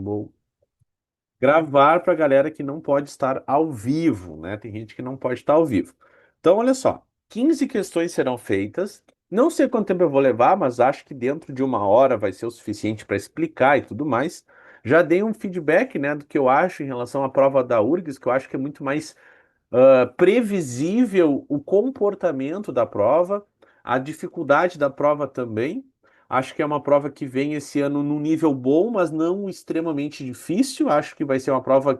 Vou gravar para a galera que não pode estar ao vivo, né? Tem gente que não pode estar ao vivo. Então, olha só, 15 questões serão feitas. Não sei quanto tempo eu vou levar, mas acho que dentro de uma hora vai ser o suficiente para explicar e tudo mais. Já dei um feedback, né, do que eu acho em relação à prova da URGS, que eu acho que é muito mais previsível o comportamento da prova, a dificuldade da prova também. Acho que é uma prova que vem esse ano num nível bom, mas não extremamente difícil. Acho que vai ser uma prova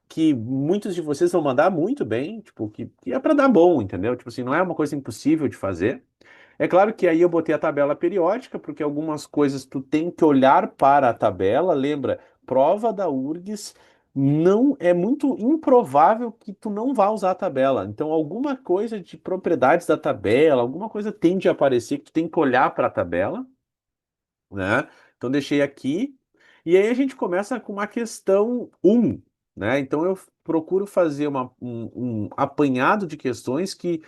que muitos de vocês vão mandar muito bem, tipo, que é para dar bom, entendeu? Tipo assim, não é uma coisa impossível de fazer. É claro que aí eu botei a tabela periódica, porque algumas coisas tu tem que olhar para a tabela. Lembra, prova da URGS não é muito improvável que tu não vá usar a tabela. Então, alguma coisa de propriedades da tabela, alguma coisa tende a aparecer que tu tem que olhar para a tabela, né? Então, deixei aqui. E aí a gente começa com uma questão um, né? Então, eu procuro fazer um apanhado de questões que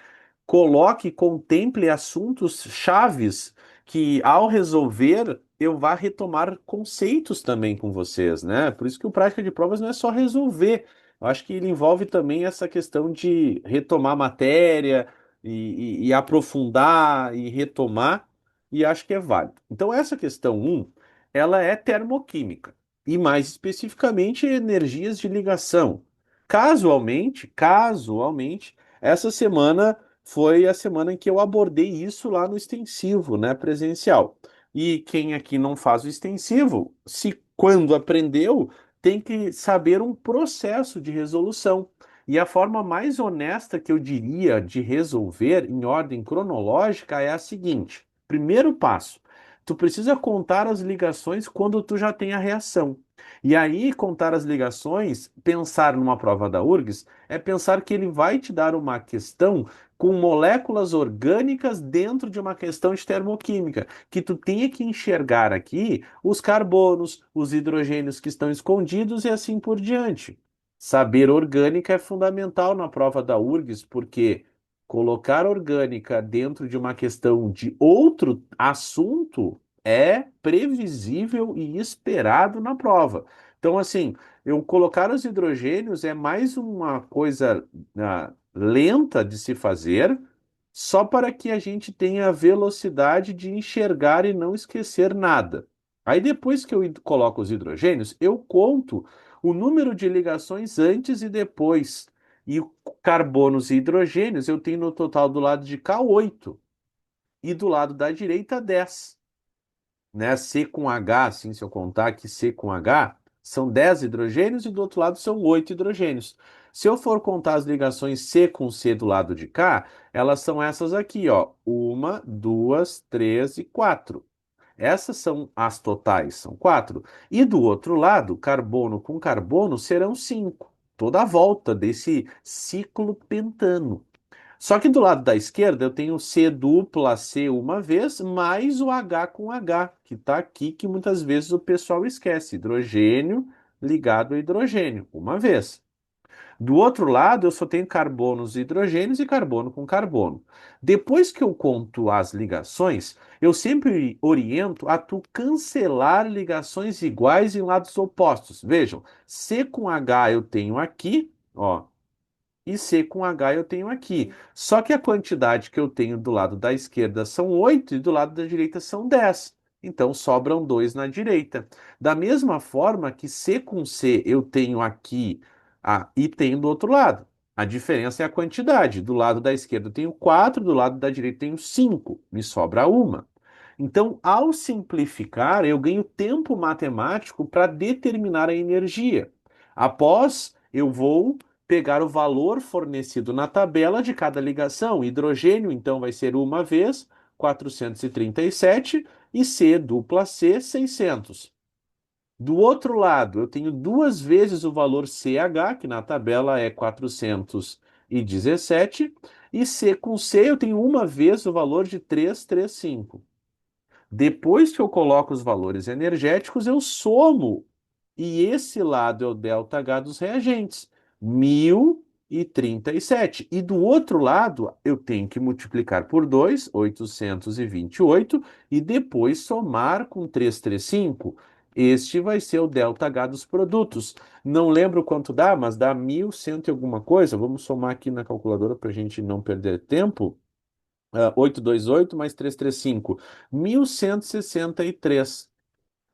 coloque, contemple assuntos chaves que, ao resolver, eu vá retomar conceitos também com vocês, né? Por isso que o prática de provas não é só resolver. Eu acho que ele envolve também essa questão de retomar matéria e aprofundar e retomar, e acho que é válido. Então, essa questão um, ela é termoquímica, e mais especificamente energias de ligação. Casualmente, essa semana foi a semana em que eu abordei isso lá no extensivo, né, presencial. E quem aqui não faz o extensivo, se quando aprendeu, tem que saber um processo de resolução. E a forma mais honesta que eu diria de resolver em ordem cronológica é a seguinte: primeiro passo, tu precisa contar as ligações quando tu já tem a reação. E aí, contar as ligações, pensar numa prova da URGS, é pensar que ele vai te dar uma questão com moléculas orgânicas dentro de uma questão de termoquímica, que tu tenha que enxergar aqui os carbonos, os hidrogênios que estão escondidos e assim por diante. Saber orgânica é fundamental na prova da URGS, porque colocar orgânica dentro de uma questão de outro assunto é previsível e esperado na prova. Então, assim, eu colocar os hidrogênios é mais uma coisa lenta de se fazer, só para que a gente tenha a velocidade de enxergar e não esquecer nada. Aí depois que eu coloco os hidrogênios, eu conto o número de ligações antes e depois. E carbonos e hidrogênios eu tenho no total do lado de cá 8 e do lado da direita 10, né? C com H, assim, se eu contar que C com H, são 10 hidrogênios e do outro lado são 8 hidrogênios. Se eu for contar as ligações C com C do lado de cá, elas são essas aqui, ó. Uma, duas, três e quatro. Essas são as totais, são quatro. E do outro lado, carbono com carbono serão cinco. Toda a volta desse ciclo pentano. Só que do lado da esquerda eu tenho C dupla C uma vez, mais o H com H, que está aqui, que muitas vezes o pessoal esquece. Hidrogênio ligado a hidrogênio, uma vez. Do outro lado, eu só tenho carbonos e hidrogênios e carbono com carbono. Depois que eu conto as ligações, eu sempre oriento a tu cancelar ligações iguais em lados opostos. Vejam, C com H eu tenho aqui, ó, e C com H eu tenho aqui. Só que a quantidade que eu tenho do lado da esquerda são 8 e do lado da direita são 10. Então sobram 2 na direita. Da mesma forma que C com C eu tenho aqui e tenho do outro lado. A diferença é a quantidade. Do lado da esquerda eu tenho 4, do lado da direita eu tenho 5. Me sobra uma. Então, ao simplificar, eu ganho tempo matemático para determinar a energia. Após, eu vou pegar o valor fornecido na tabela de cada ligação. Hidrogênio, então, vai ser uma vez 437 e C dupla C 600. Do outro lado, eu tenho duas vezes o valor CH, que na tabela é 417, e C com C eu tenho uma vez o valor de 335. Depois que eu coloco os valores energéticos, eu somo. E esse lado é o ΔH dos reagentes, 1037. E do outro lado, eu tenho que multiplicar por 2, 828, e depois somar com 335, Este vai ser o delta H dos produtos. Não lembro quanto dá, mas dá 1.100 e alguma coisa. Vamos somar aqui na calculadora para a gente não perder tempo. 828 mais 335. 1.163.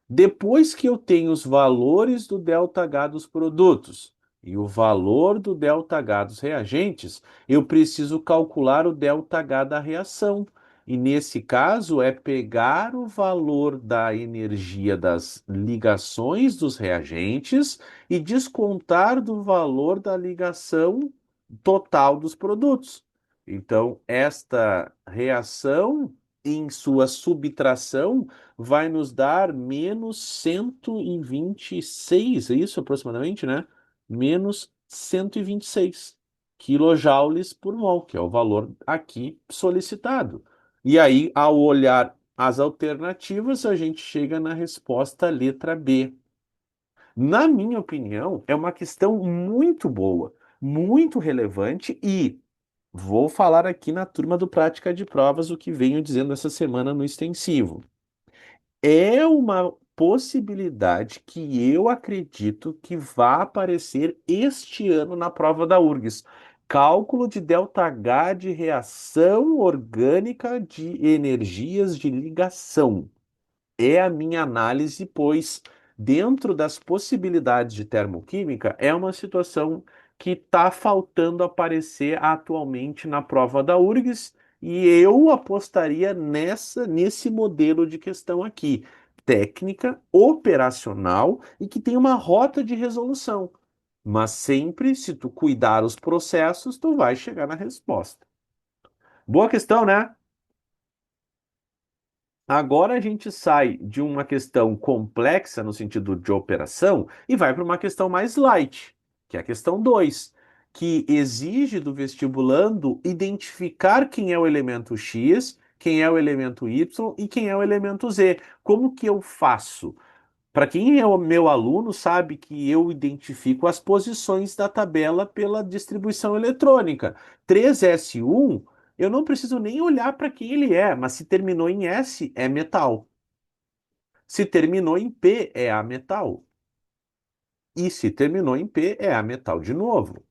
Depois que eu tenho os valores do ΔH dos produtos e o valor do ΔH dos reagentes, eu preciso calcular o ΔH da reação. E nesse caso é pegar o valor da energia das ligações dos reagentes e descontar do valor da ligação total dos produtos. Então, esta reação, em sua subtração, vai nos dar menos 126, é isso aproximadamente, né? Menos 126 quilojoules por mol, que é o valor aqui solicitado. E aí, ao olhar as alternativas, a gente chega na resposta letra B. Na minha opinião, é uma questão muito boa, muito relevante e vou falar aqui na turma do Prática de Provas o que venho dizendo essa semana no extensivo. É uma possibilidade que eu acredito que vá aparecer este ano na prova da URGS. Cálculo de ΔH de reação orgânica de energias de ligação. É a minha análise, pois, dentro das possibilidades de termoquímica, é uma situação que está faltando aparecer atualmente na prova da URGS, e eu apostaria nesse modelo de questão aqui, técnica, operacional e que tem uma rota de resolução. Mas sempre, se tu cuidar os processos, tu vai chegar na resposta. Boa questão, né? Agora a gente sai de uma questão complexa no sentido de operação e vai para uma questão mais light, que é a questão 2, que exige do vestibulando identificar quem é o elemento X, quem é o elemento Y e quem é o elemento Z. Como que eu faço? Para quem é o meu aluno, sabe que eu identifico as posições da tabela pela distribuição eletrônica. 3S1, eu não preciso nem olhar para quem ele é, mas se terminou em S, é metal. Se terminou em P, é a metal. E se terminou em P, é a metal de novo.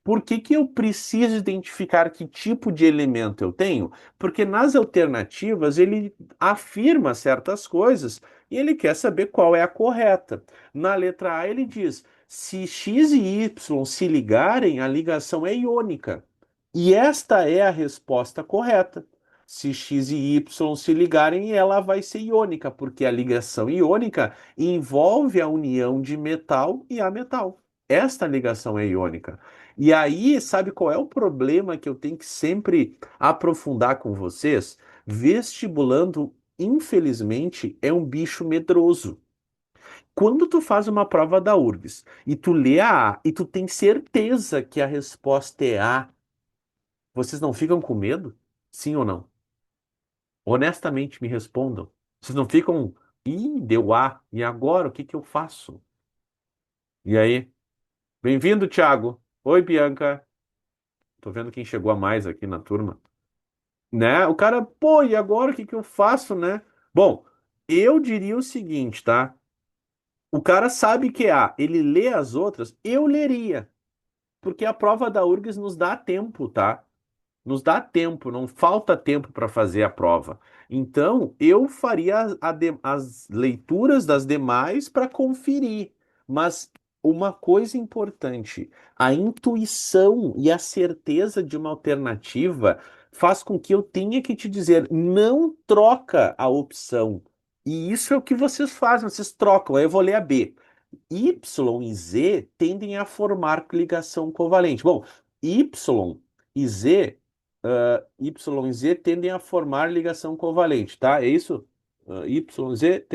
Por que que eu preciso identificar que tipo de elemento eu tenho? Porque nas alternativas ele afirma certas coisas e ele quer saber qual é a correta. Na letra A ele diz: se X e Y se ligarem, a ligação é iônica. E esta é a resposta correta. Se X e Y se ligarem, ela vai ser iônica, porque a ligação iônica envolve a união de metal e ametal. Esta ligação é iônica. E aí, sabe qual é o problema que eu tenho que sempre aprofundar com vocês? Vestibulando, infelizmente, é um bicho medroso. Quando tu faz uma prova da URGS e tu lê a A e tu tem certeza que a resposta é A, vocês não ficam com medo? Sim ou não? Honestamente me respondam. Vocês não ficam, ih, deu A, e agora o que que eu faço? E aí? Bem-vindo, Thiago. Oi, Bianca. Tô vendo quem chegou a mais aqui na turma. Né? O cara, pô, e agora o que que eu faço, né? Bom, eu diria o seguinte, tá? O cara sabe que é A, ele lê as outras, eu leria, porque a prova da URGS nos dá tempo, tá? Nos dá tempo, não falta tempo para fazer a prova. Então, eu faria as leituras das demais para conferir. Mas uma coisa importante, a intuição e a certeza de uma alternativa faz com que eu tenha que te dizer, não troca a opção. E isso é o que vocês fazem, vocês trocam. Aí eu vou ler a B. Y e Z tendem a formar ligação covalente. Bom, Y e Z, Y e Z tendem a formar ligação covalente, tá? É isso? Y, Z.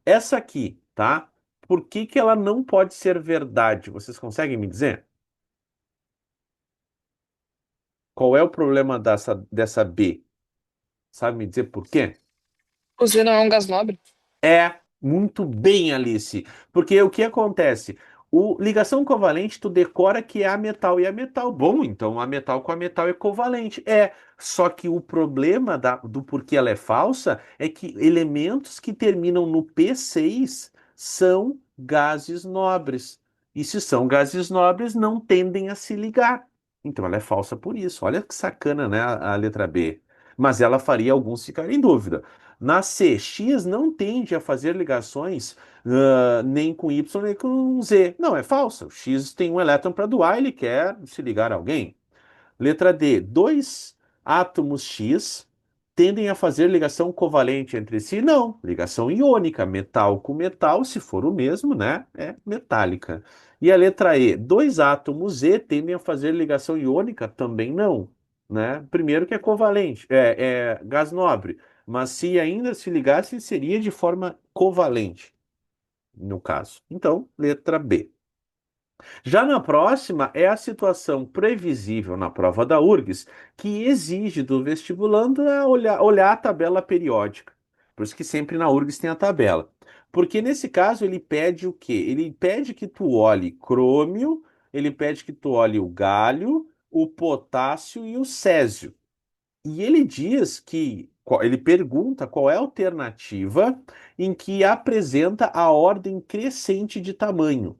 Essa aqui, tá? Por que que ela não pode ser verdade? Vocês conseguem me dizer? Qual é o problema dessa B? Sabe me dizer por quê? O Z não é um gás nobre? É, muito bem, Alice. Porque o que acontece? O ligação covalente, tu decora que é a metal e a metal. Bom, então a metal com a metal é covalente. É, só que o problema do porquê ela é falsa é que elementos que terminam no P6 são gases nobres. E se são gases nobres, não tendem a se ligar. Então ela é falsa por isso. Olha que sacana, né, a letra B. Mas ela faria alguns ficarem em dúvida. Na C, X não tende a fazer ligações nem com Y nem com Z. Não, é falsa. O X tem um elétron para doar, ele quer se ligar a alguém. Letra D. Dois átomos X tendem a fazer ligação covalente entre si? Não. Ligação iônica. Metal com metal, se for o mesmo, né? É metálica. E a letra E. Dois átomos Z tendem a fazer ligação iônica? Também não. Né? Primeiro que é covalente, é gás nobre. Mas se ainda se ligasse, seria de forma covalente, no caso. Então, letra B. Já na próxima é a situação previsível na prova da URGS que exige do vestibulando olhar a tabela periódica. Por isso que sempre na URGS tem a tabela. Porque nesse caso ele pede o quê? Ele pede que tu olhe crômio, ele pede que tu olhe o galho, o potássio e o césio. E ele diz que, ele pergunta qual é a alternativa em que apresenta a ordem crescente de tamanho.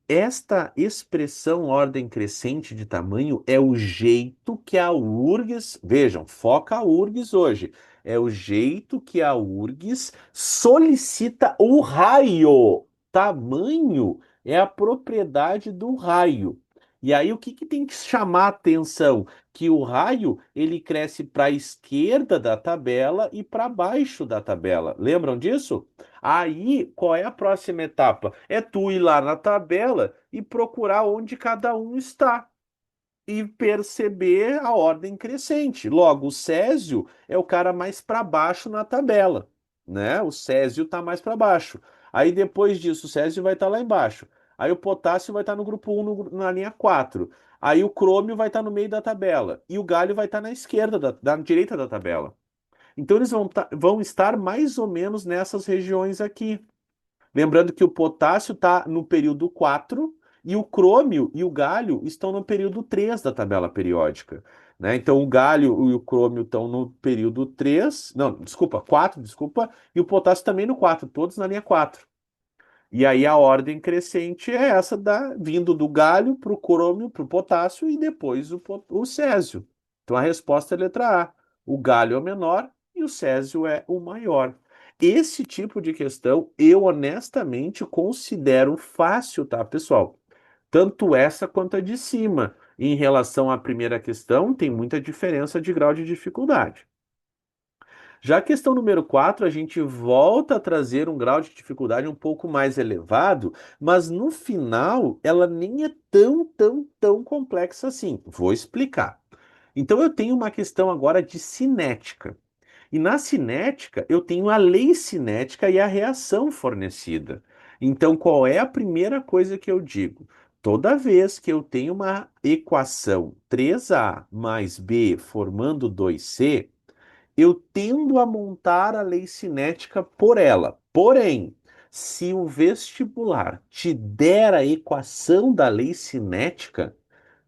Esta expressão ordem crescente de tamanho é o jeito que a URGS, vejam, foca a URGS hoje, é o jeito que a URGS solicita o raio. Tamanho é a propriedade do raio. E aí o que que tem que chamar a atenção? Que o raio ele cresce para a esquerda da tabela e para baixo da tabela. Lembram disso? Aí, qual é a próxima etapa? É tu ir lá na tabela e procurar onde cada um está e perceber a ordem crescente. Logo, o Césio é o cara mais para baixo na tabela, né? O Césio está mais para baixo. Aí depois disso, o Césio vai estar lá embaixo. Aí o potássio vai estar no grupo um na linha 4. Aí o crômio vai estar no meio da tabela. E o galho vai estar na esquerda, da direita da tabela. Então eles vão estar mais ou menos nessas regiões aqui. Lembrando que o potássio está no período 4 e o crômio e o galho estão no período 3 da tabela periódica. Né? Então o galho e o crômio estão no período 3, não, desculpa, 4, desculpa, e o potássio também no 4, todos na linha 4. E aí a ordem crescente é essa vindo do galho para o crômio, para o potássio e depois o césio. Então a resposta é a letra A. O galho é o menor e o césio é o maior. Esse tipo de questão eu honestamente considero fácil, tá, pessoal? Tanto essa quanto a de cima. Em relação à primeira questão, tem muita diferença de grau de dificuldade. Já a questão número 4, a gente volta a trazer um grau de dificuldade um pouco mais elevado, mas no final ela nem é tão complexa assim. Vou explicar. Então eu tenho uma questão agora de cinética. E na cinética eu tenho a lei cinética e a reação fornecida. Então qual é a primeira coisa que eu digo? Toda vez que eu tenho uma equação 3A mais B formando 2C, eu tendo a montar a lei cinética por ela. Porém, se o vestibular te der a equação da lei cinética,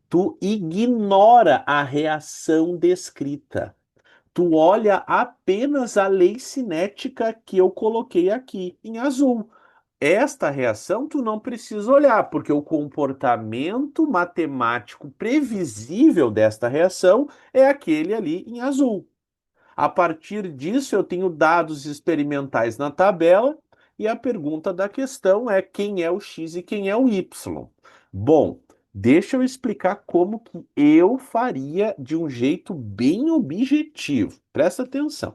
tu ignora a reação descrita. Tu olha apenas a lei cinética que eu coloquei aqui em azul. Esta reação tu não precisa olhar, porque o comportamento matemático previsível desta reação é aquele ali em azul. A partir disso, eu tenho dados experimentais na tabela e a pergunta da questão é quem é o x e quem é o y. Bom, deixa eu explicar como que eu faria de um jeito bem objetivo. Presta atenção.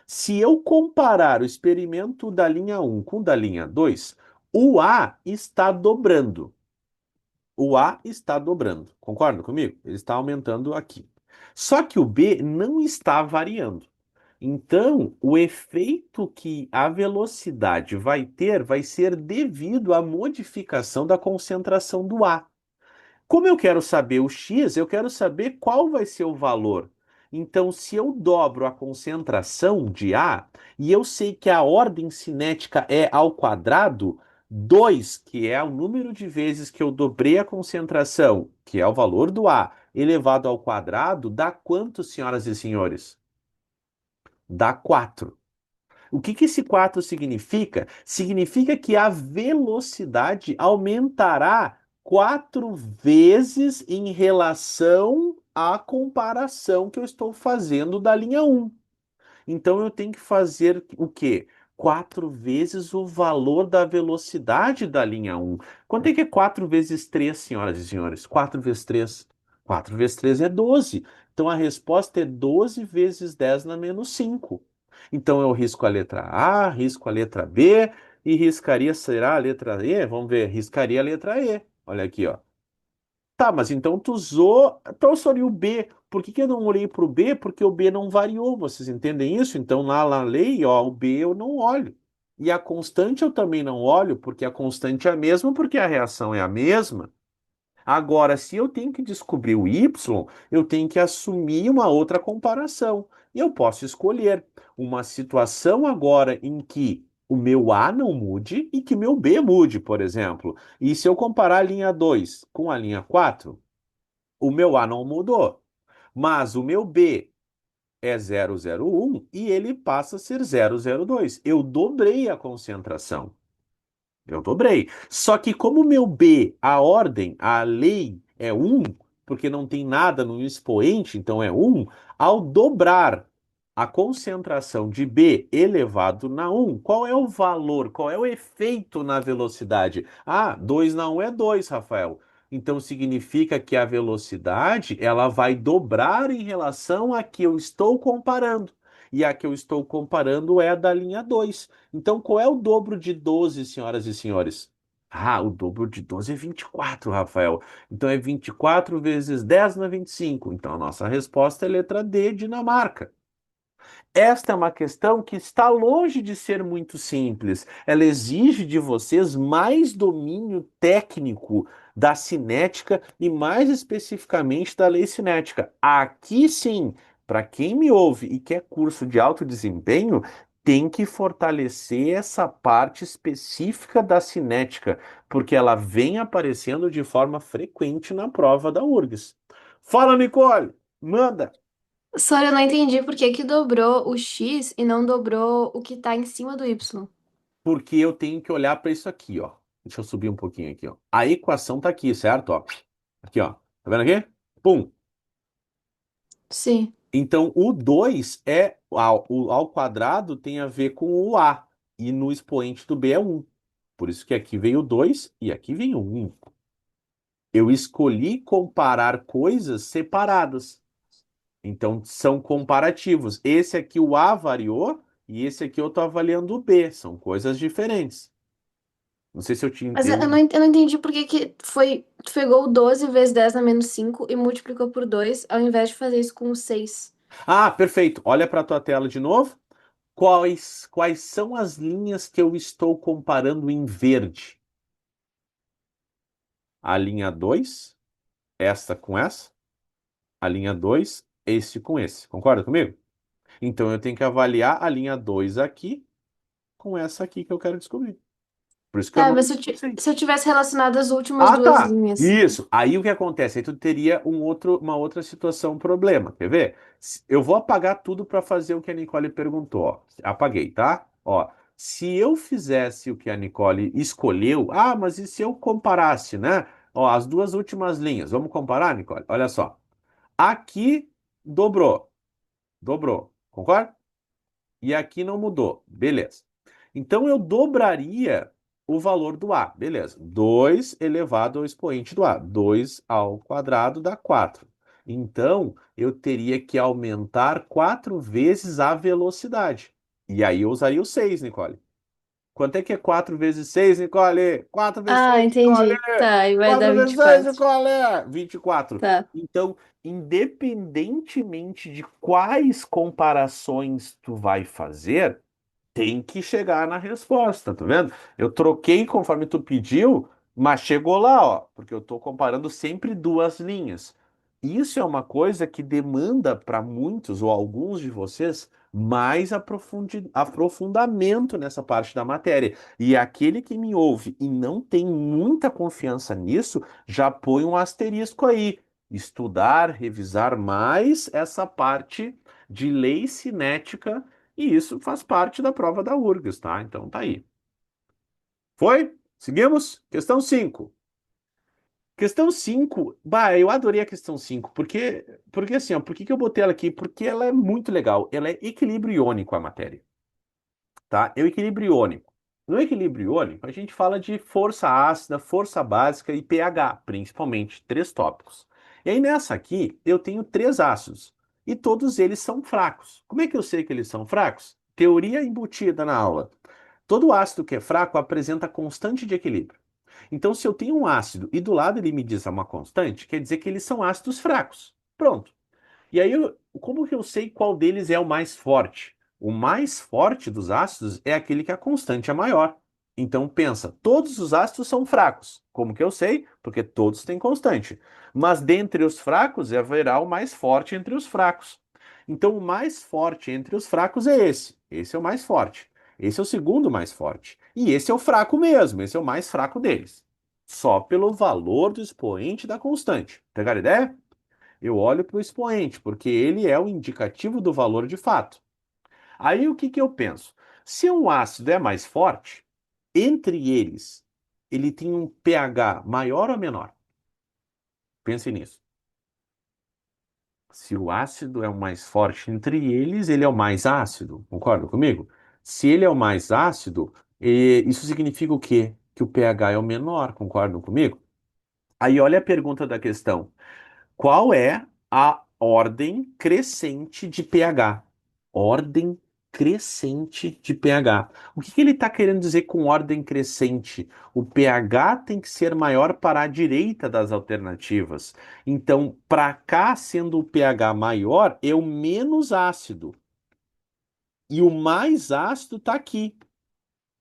Se eu comparar o experimento da linha um com o da linha 2, o A está dobrando. O A está dobrando. Concorda comigo? Ele está aumentando aqui. Só que o B não está variando. Então, o efeito que a velocidade vai ter vai ser devido à modificação da concentração do A. Como eu quero saber o x, eu quero saber qual vai ser o valor. Então, se eu dobro a concentração de A e eu sei que a ordem cinética é ao quadrado, 2, que é o número de vezes que eu dobrei a concentração, que é o valor do A, elevado ao quadrado, dá quanto, senhoras e senhores? Dá 4. O que que esse 4 significa? Significa que a velocidade aumentará 4 vezes em relação à comparação que eu estou fazendo da linha um. Então eu tenho que fazer o quê? 4 vezes o valor da velocidade da linha um. Quanto é que é 4 vezes 3, senhoras e senhores? 4 vezes 3. 4 vezes 3 é 12. Então a resposta é 12 vezes 10 na menos 5. Então eu risco a letra A, risco a letra B e riscaria, será a letra E? Vamos ver, riscaria a letra E. Olha aqui, ó. Tá, mas então tu usou. Então eu só li o B. Por que que eu não olhei para o B? Porque o B não variou. Vocês entendem isso? Então lá na lei, ó, o B eu não olho. E a constante eu também não olho, porque a constante é a mesma, porque a reação é a mesma. Agora, se eu tenho que descobrir o y, eu tenho que assumir uma outra comparação. E eu posso escolher uma situação agora em que o meu A não mude e que meu B mude, por exemplo. E se eu comparar a linha 2 com a linha 4, o meu A não mudou, mas o meu B é 001 e ele passa a ser 002. Eu dobrei a concentração. Eu dobrei. Só que como o meu B, a ordem, a lei é um, porque não tem nada no expoente, então é um, ao dobrar a concentração de B elevado na um, qual é o valor, qual é o efeito na velocidade? Ah, 2 na um é 2, Rafael. Então significa que a velocidade ela vai dobrar em relação a que eu estou comparando. E a que eu estou comparando é a da linha 2. Então, qual é o dobro de 12, senhoras e senhores? Ah, o dobro de 12 é 24, Rafael. Então é 24 vezes 10 na 25. Então a nossa resposta é letra D, Dinamarca. Esta é uma questão que está longe de ser muito simples. Ela exige de vocês mais domínio técnico da cinética e, mais especificamente, da lei cinética. Aqui sim, para quem me ouve e quer curso de alto desempenho, tem que fortalecer essa parte específica da cinética, porque ela vem aparecendo de forma frequente na prova da URGS. Fala, Nicole! Manda! Só eu não entendi por que que dobrou o X e não dobrou o que tá em cima do Y. Porque eu tenho que olhar para isso aqui, ó. Deixa eu subir um pouquinho aqui, ó. A equação tá aqui, certo? Ó. Aqui, ó. Tá vendo aqui? Pum. Sim. Então, o 2 é ao quadrado tem a ver com o A. E no expoente do B é um. Por isso que aqui veio o 2 e aqui vem o 1. Eu escolhi comparar coisas separadas. Então, são comparativos. Esse aqui o A variou e esse aqui eu estou avaliando o B. São coisas diferentes. Não sei se eu te Mas entendo. eu não entendi por que que foi. Tu pegou o 12 vezes 10 na menos 5 e multiplicou por 2 ao invés de fazer isso com o 6. Ah, perfeito. Olha para a tua tela de novo. Quais são as linhas que eu estou comparando em verde? A linha 2, esta com essa. A linha 2, esse com esse. Concorda comigo? Então eu tenho que avaliar a linha 2 aqui com essa aqui que eu quero descobrir. Por isso que eu Tá, não mas sei. se eu tivesse relacionado as últimas Ah, duas tá. linhas. Isso. Aí o que acontece? Aí tu teria uma outra situação, um problema. Quer ver? Eu vou apagar tudo para fazer o que a Nicole perguntou. Ó. Apaguei, tá? Ó, se eu fizesse o que a Nicole escolheu, ah, mas e se eu comparasse, né? Ó, as duas últimas linhas. Vamos comparar, Nicole? Olha só. Aqui dobrou. Dobrou. Concorda? E aqui não mudou. Beleza. Então eu dobraria o valor do A. Beleza. 2 elevado ao expoente do A. 2 ao quadrado dá 4. Então eu teria que aumentar 4 vezes a velocidade. E aí eu usaria o 6, Nicole. Quanto é que é 4 vezes 6, Nicole? 4 vezes Ah, 6, Nicole! entendi. Tá, e vai dar 4 vezes vinte e 6, quatro. Nicole! 24. Tá. Então, independentemente de quais comparações tu vai fazer, tem que chegar na resposta, tá vendo? Eu troquei conforme tu pediu, mas chegou lá, ó, porque eu tô comparando sempre duas linhas. Isso é uma coisa que demanda para muitos ou alguns de vocês mais aprofundamento nessa parte da matéria. E aquele que me ouve e não tem muita confiança nisso, já põe um asterisco aí. Estudar, revisar mais essa parte de lei cinética E isso faz parte da prova da URGS, tá? Então tá aí. Foi? Seguimos? Questão 5. Questão 5, bah, eu adorei a questão 5 porque assim, ó, por que que eu botei ela aqui? Porque ela é muito legal, ela é equilíbrio iônico a matéria, tá? É o equilíbrio iônico. No equilíbrio iônico, a gente fala de força ácida, força básica e pH, principalmente, três tópicos. E aí nessa aqui, eu tenho três ácidos, e todos eles são fracos. Como é que eu sei que eles são fracos? Teoria embutida na aula. Todo ácido que é fraco apresenta constante de equilíbrio. Então, se eu tenho um ácido e do lado ele me diz uma constante, quer dizer que eles são ácidos fracos. Pronto. E aí, como que eu sei qual deles é o mais forte? O mais forte dos ácidos é aquele que a constante é maior. Então, pensa, todos os ácidos são fracos. Como que eu sei? Porque todos têm constante. Mas dentre os fracos, haverá o mais forte entre os fracos. Então, o mais forte entre os fracos é esse. Esse é o mais forte. Esse é o segundo mais forte. E esse é o fraco mesmo. Esse é o mais fraco deles. Só pelo valor do expoente da constante. Pegaram a ideia? Eu olho para o expoente, porque ele é o indicativo do valor de fato. Aí o que que eu penso? Se um ácido é mais forte, entre eles, ele tem um pH maior ou menor? Pense nisso. Se o ácido é o mais forte entre eles, ele é o mais ácido. Concorda comigo? Se ele é o mais ácido, isso significa o quê? Que o pH é o menor. Concordam comigo? Aí olha a pergunta da questão. Qual é a ordem crescente de pH? Ordem crescente de pH. O que que ele está querendo dizer com ordem crescente? O pH tem que ser maior para a direita das alternativas. Então, para cá, sendo o pH maior, é o menos ácido. E o mais ácido está aqui.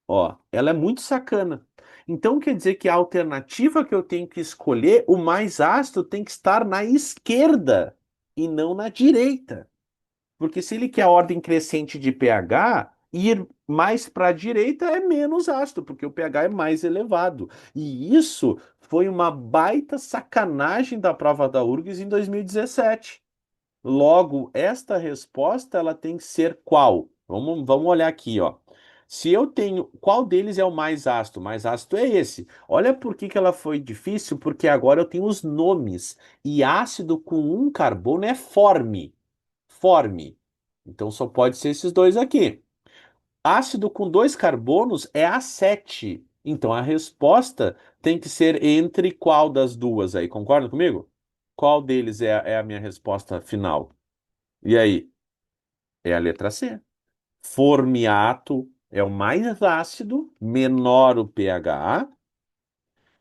Ó, ela é muito sacana. Então quer dizer que a alternativa que eu tenho que escolher, o mais ácido tem que estar na esquerda e não na direita. Porque se ele quer a ordem crescente de pH, ir mais para a direita é menos ácido, porque o pH é mais elevado. E isso foi uma baita sacanagem da prova da URGS em 2017. Logo, esta resposta ela tem que ser qual? Vamos olhar aqui, ó. Se eu tenho, qual deles é o mais ácido? O mais ácido é esse. Olha por que que ela foi difícil, porque agora eu tenho os nomes. E ácido com um carbono é forme. Forme. Então só pode ser esses dois aqui. Ácido com dois carbonos é A7. Então a resposta tem que ser entre qual das duas aí? Concorda comigo? Qual deles é a minha resposta final? E aí? É a letra C. Formiato é o mais ácido, menor o pH,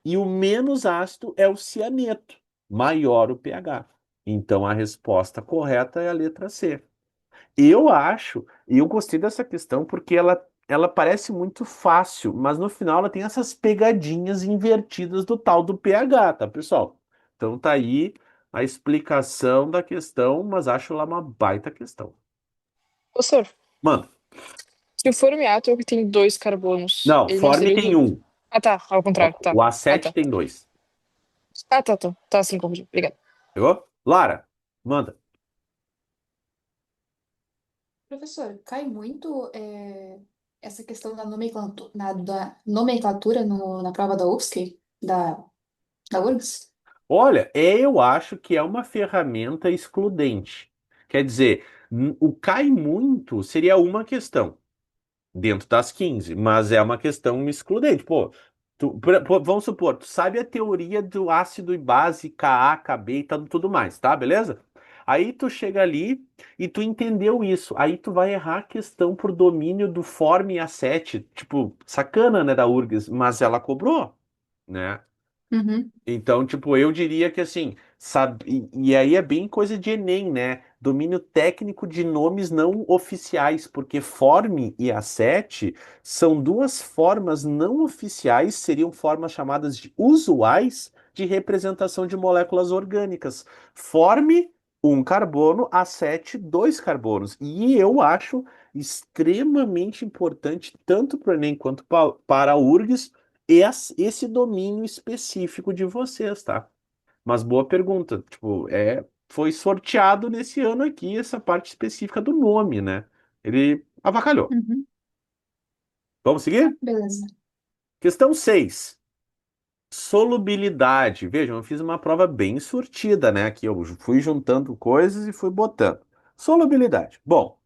e o menos ácido é o cianeto, maior o pH. Então a resposta correta é a letra C. Eu gostei dessa questão porque ela parece muito fácil, mas no final ela tem essas pegadinhas invertidas do tal do pH, tá, pessoal? Então tá aí a explicação da questão, mas acho lá uma baita questão. Professor, Mano, se o formiato é o que tem dois carbonos, não, ele não Forme seria o tem do. um. Ah, tá. Ao contrário, tá. O Ah, A7 tá. tem dois. Ah, tá, tá. Tá, sim, confundi. Obrigada. Pegou? Lara, manda. Professor, cai muito essa questão da nomenclatura na prova da UFSC, da URGS? Olha, eu acho que é uma ferramenta excludente. Quer dizer, o cai muito seria uma questão dentro das 15, mas é uma questão excludente. Pô, vamos supor, tu sabe a teoria do ácido e base, Ka, Kb e tudo mais, tá? Beleza? Aí tu chega ali e tu entendeu isso. Aí tu vai errar a questão por domínio do Form A7. Tipo, sacana, né, da URGS, mas ela cobrou, né? Uhum. Então, tipo, eu diria que assim, sabe, e aí é bem coisa de Enem, né? Domínio técnico de nomes não oficiais, porque forme e asset são duas formas não oficiais, seriam formas chamadas de usuais de representação de moléculas orgânicas. Forme, um carbono, asset, dois carbonos. E eu acho extremamente importante, tanto para o Enem quanto para a URGS, esse domínio específico de vocês, tá? Mas boa pergunta. Tipo, foi sorteado nesse ano aqui essa parte específica do nome, né? Avacalhou. Uhum. Vamos seguir? Beleza. Questão 6. Solubilidade. Vejam, eu fiz uma prova bem surtida, né? Aqui eu fui juntando coisas e fui botando. Solubilidade. Bom,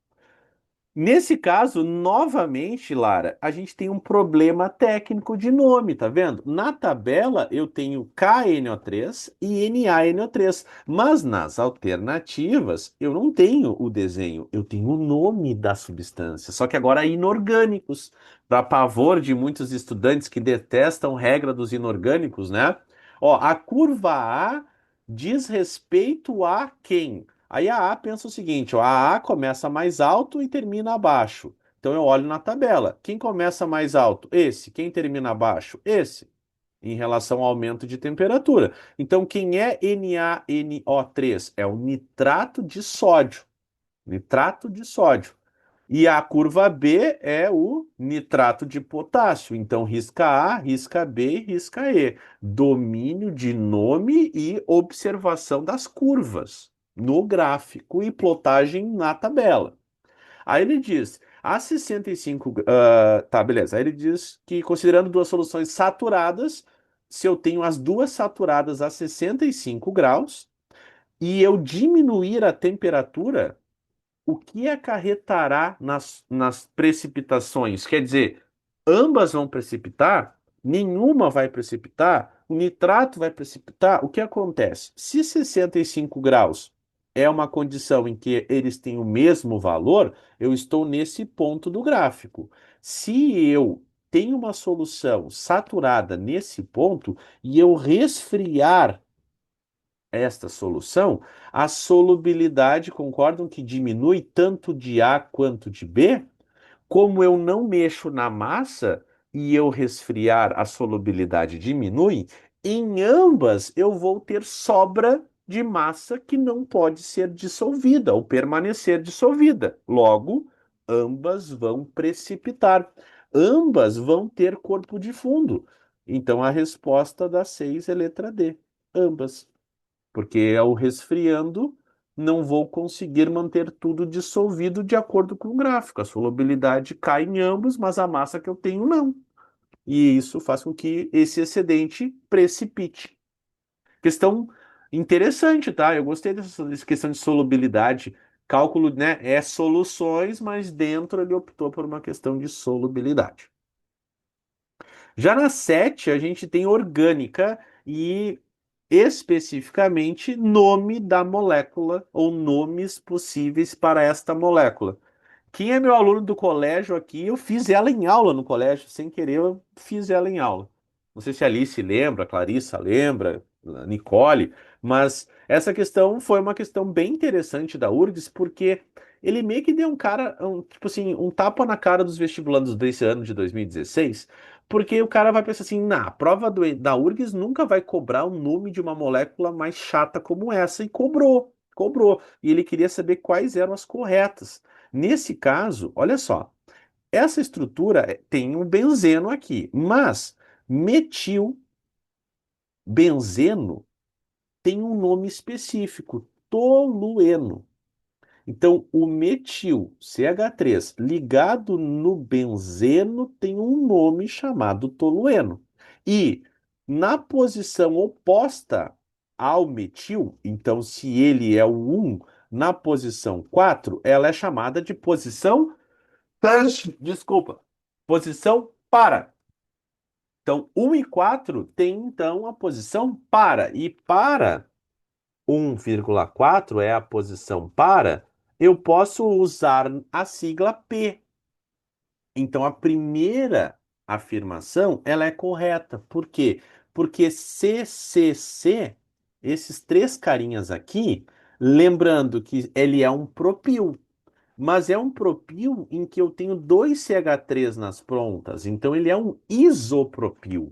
nesse caso, novamente, Lara, a gente tem um problema técnico de nome, tá vendo? Na tabela eu tenho KNO3 e NaNO3, mas nas alternativas eu não tenho o desenho, eu tenho o nome da substância, só que agora inorgânicos, para pavor de muitos estudantes que detestam regra dos inorgânicos, né? Ó, a curva A diz respeito a quem? Aí a A pensa o seguinte, ó, a A começa mais alto e termina abaixo. Então eu olho na tabela. Quem começa mais alto? Esse. Quem termina abaixo? Esse. Em relação ao aumento de temperatura. Então quem é NaNO3? É o nitrato de sódio. Nitrato de sódio. E a curva B é o nitrato de potássio. Então, risca A, risca B, risca E. Domínio de nome e observação das curvas no gráfico e plotagem na tabela. Aí ele diz, a 65, tá, beleza. Aí ele diz que considerando duas soluções saturadas, se eu tenho as duas saturadas a 65 graus e eu diminuir a temperatura, o que acarretará nas precipitações? Quer dizer, ambas vão precipitar? Nenhuma vai precipitar? O nitrato vai precipitar? O que acontece? Se 65 graus é uma condição em que eles têm o mesmo valor, eu estou nesse ponto do gráfico. Se eu tenho uma solução saturada nesse ponto e eu resfriar esta solução, a solubilidade, concordam que diminui tanto de A quanto de B? Como eu não mexo na massa e eu resfriar, a solubilidade diminui, em ambas eu vou ter sobra de massa que não pode ser dissolvida ou permanecer dissolvida. Logo, ambas vão precipitar. Ambas vão ter corpo de fundo. Então a resposta da 6 é letra D. Ambas. Porque ao resfriando, não vou conseguir manter tudo dissolvido de acordo com o gráfico. A solubilidade cai em ambos, mas a massa que eu tenho não. E isso faz com que esse excedente precipite. Questão interessante, tá? Eu gostei dessa questão de solubilidade. Cálculo, né, é soluções, mas dentro ele optou por uma questão de solubilidade. Já na 7, a gente tem orgânica e especificamente nome da molécula ou nomes possíveis para esta molécula. Quem é meu aluno do colégio aqui, eu fiz ela em aula no colégio, sem querer, eu fiz ela em aula. Não sei se a Alice lembra, a Clarissa lembra, a Nicole, mas essa questão foi uma questão bem interessante da URGS, porque ele meio que deu tipo assim, um tapa na cara dos vestibulandos desse ano de 2016, porque o cara vai pensar assim, na prova da URGS nunca vai cobrar o nome de uma molécula mais chata como essa, e cobrou, cobrou. E ele queria saber quais eram as corretas. Nesse caso, olha só, essa estrutura tem um benzeno aqui, mas metilbenzeno tem um nome específico, tolueno. Então, o metil CH3 ligado no benzeno tem um nome chamado tolueno. E na posição oposta ao metil, então se ele é o 1, na posição 4, ela é chamada de posição, desculpa, posição para. Então, 1 e 4 tem então a posição para. E para 1,4 é a posição para, eu posso usar a sigla P. Então, a primeira afirmação, ela é correta. Por quê? Porque CCC, esses três carinhas aqui, lembrando que ele é um propil, mas é um propil em que eu tenho dois CH3 nas pontas, então ele é um isopropil.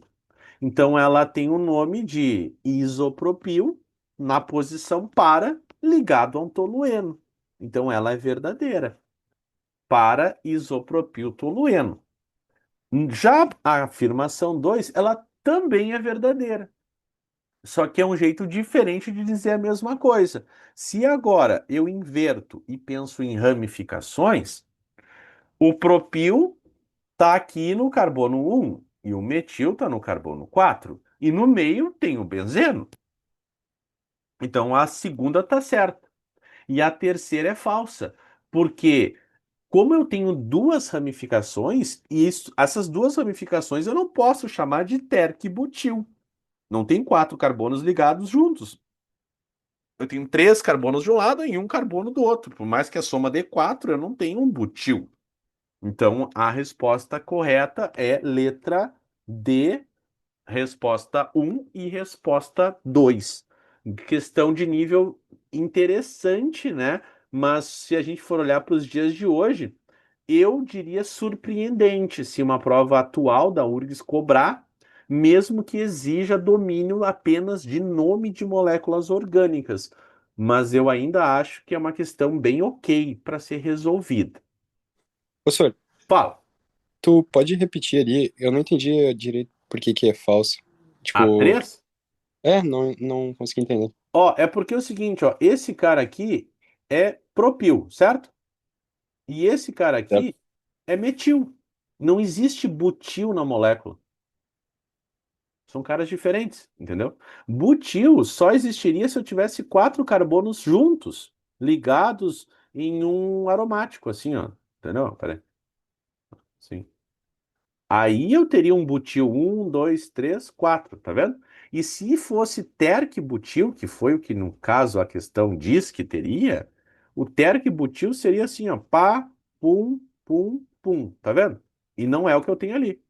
Então ela tem o nome de isopropil na posição para ligado a um tolueno. Então ela é verdadeira. Para isopropil tolueno. Já a afirmação 2, ela também é verdadeira. Só que é um jeito diferente de dizer a mesma coisa. Se agora eu inverto e penso em ramificações, O propil tá aqui no carbono 1 e o metil tá no carbono 4. E no meio tem o benzeno. Então a segunda tá certa. E a terceira é falsa. Porque como eu tenho duas ramificações, essas duas ramificações eu não posso chamar de terquibutil. Não tem quatro carbonos ligados juntos. Eu tenho três carbonos de um lado e um carbono do outro. Por mais que a soma dê quatro, eu não tenho um butil. Então, a resposta correta é letra D, resposta um e resposta 2. Questão de nível interessante, né? Mas se a gente for olhar para os dias de hoje, eu diria surpreendente se uma prova atual da URGS cobrar, mesmo que exija domínio apenas de nome de moléculas orgânicas. Mas eu ainda acho que é uma questão bem ok para ser resolvida. Professor, Fala. tu pode repetir ali? Eu não entendi direito por que que é falso. A Tipo, 3? não consegui entender. Ó, é porque é o seguinte, ó, esse cara aqui é propil, certo? E esse cara Certo? aqui é metil. Não existe butil na molécula. São caras diferentes, entendeu? Butil só existiria se eu tivesse quatro carbonos juntos, ligados em um aromático, assim, ó. Entendeu? Peraí. Sim. Aí eu teria um butil um, 2, 3, 4, tá vendo? E se fosse terc-butil, que foi o que no caso a questão diz que teria, o terc-butil seria assim, ó, pá, pum, pum, pum, tá vendo? E não é o que eu tenho ali,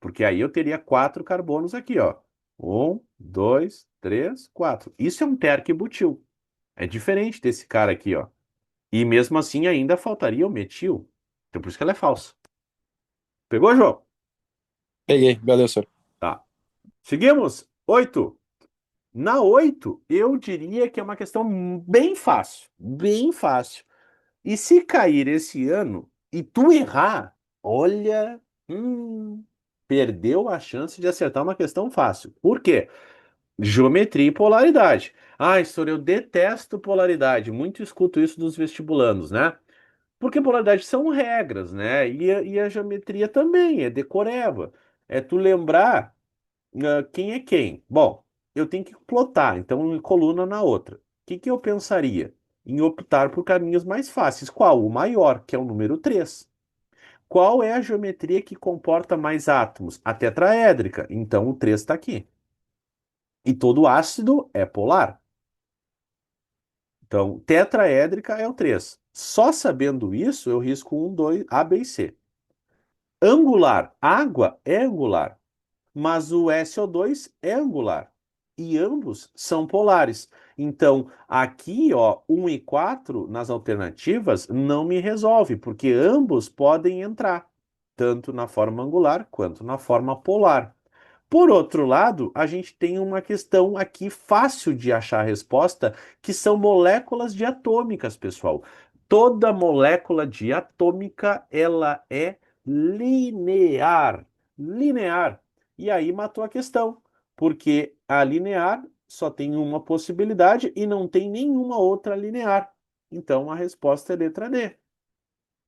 porque aí eu teria quatro carbonos aqui, ó. Um, dois, três, quatro. Isso é um terc-butil. É diferente desse cara aqui, ó. E mesmo assim ainda faltaria o metil. Então por isso que ela é falsa. Pegou, João? Peguei, valeu, senhor. Tá. Seguimos. 8. Na 8, eu diria que é uma questão bem fácil. Bem fácil. E se cair esse ano e tu errar, olha, perdeu a chance de acertar uma questão fácil. Por quê? Geometria e polaridade. Ah, história, eu detesto polaridade. Muito escuto isso dos vestibulandos, né? Porque polaridade são regras, né? E a geometria também, é decoreba. É tu lembrar quem é quem? Bom, eu tenho que plotar, então uma coluna na outra. O que que eu pensaria? Em optar por caminhos mais fáceis. Qual? O maior, que é o número 3. Qual é a geometria que comporta mais átomos? A tetraédrica. Então o 3 está aqui. E todo ácido é polar. Então, tetraédrica é o 3. Só sabendo isso, eu risco um, 2, A, B e C. Angular, água é angular. Mas o SO2 é angular e ambos são polares. Então, aqui, ó, 1 e 4 nas alternativas não me resolve, porque ambos podem entrar, tanto na forma angular quanto na forma polar. Por outro lado, a gente tem uma questão aqui fácil de achar a resposta, que são moléculas diatômicas, pessoal. Toda molécula diatômica, ela é linear. Linear. E aí matou a questão, porque a linear só tem uma possibilidade e não tem nenhuma outra linear. Então a resposta é letra D.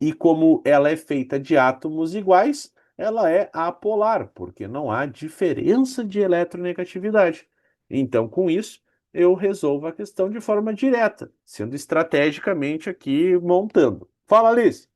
E como ela é feita de átomos iguais, ela é apolar, porque não há diferença de eletronegatividade. Então, com isso, eu resolvo a questão de forma direta, sendo estrategicamente aqui montando. Fala, Alice.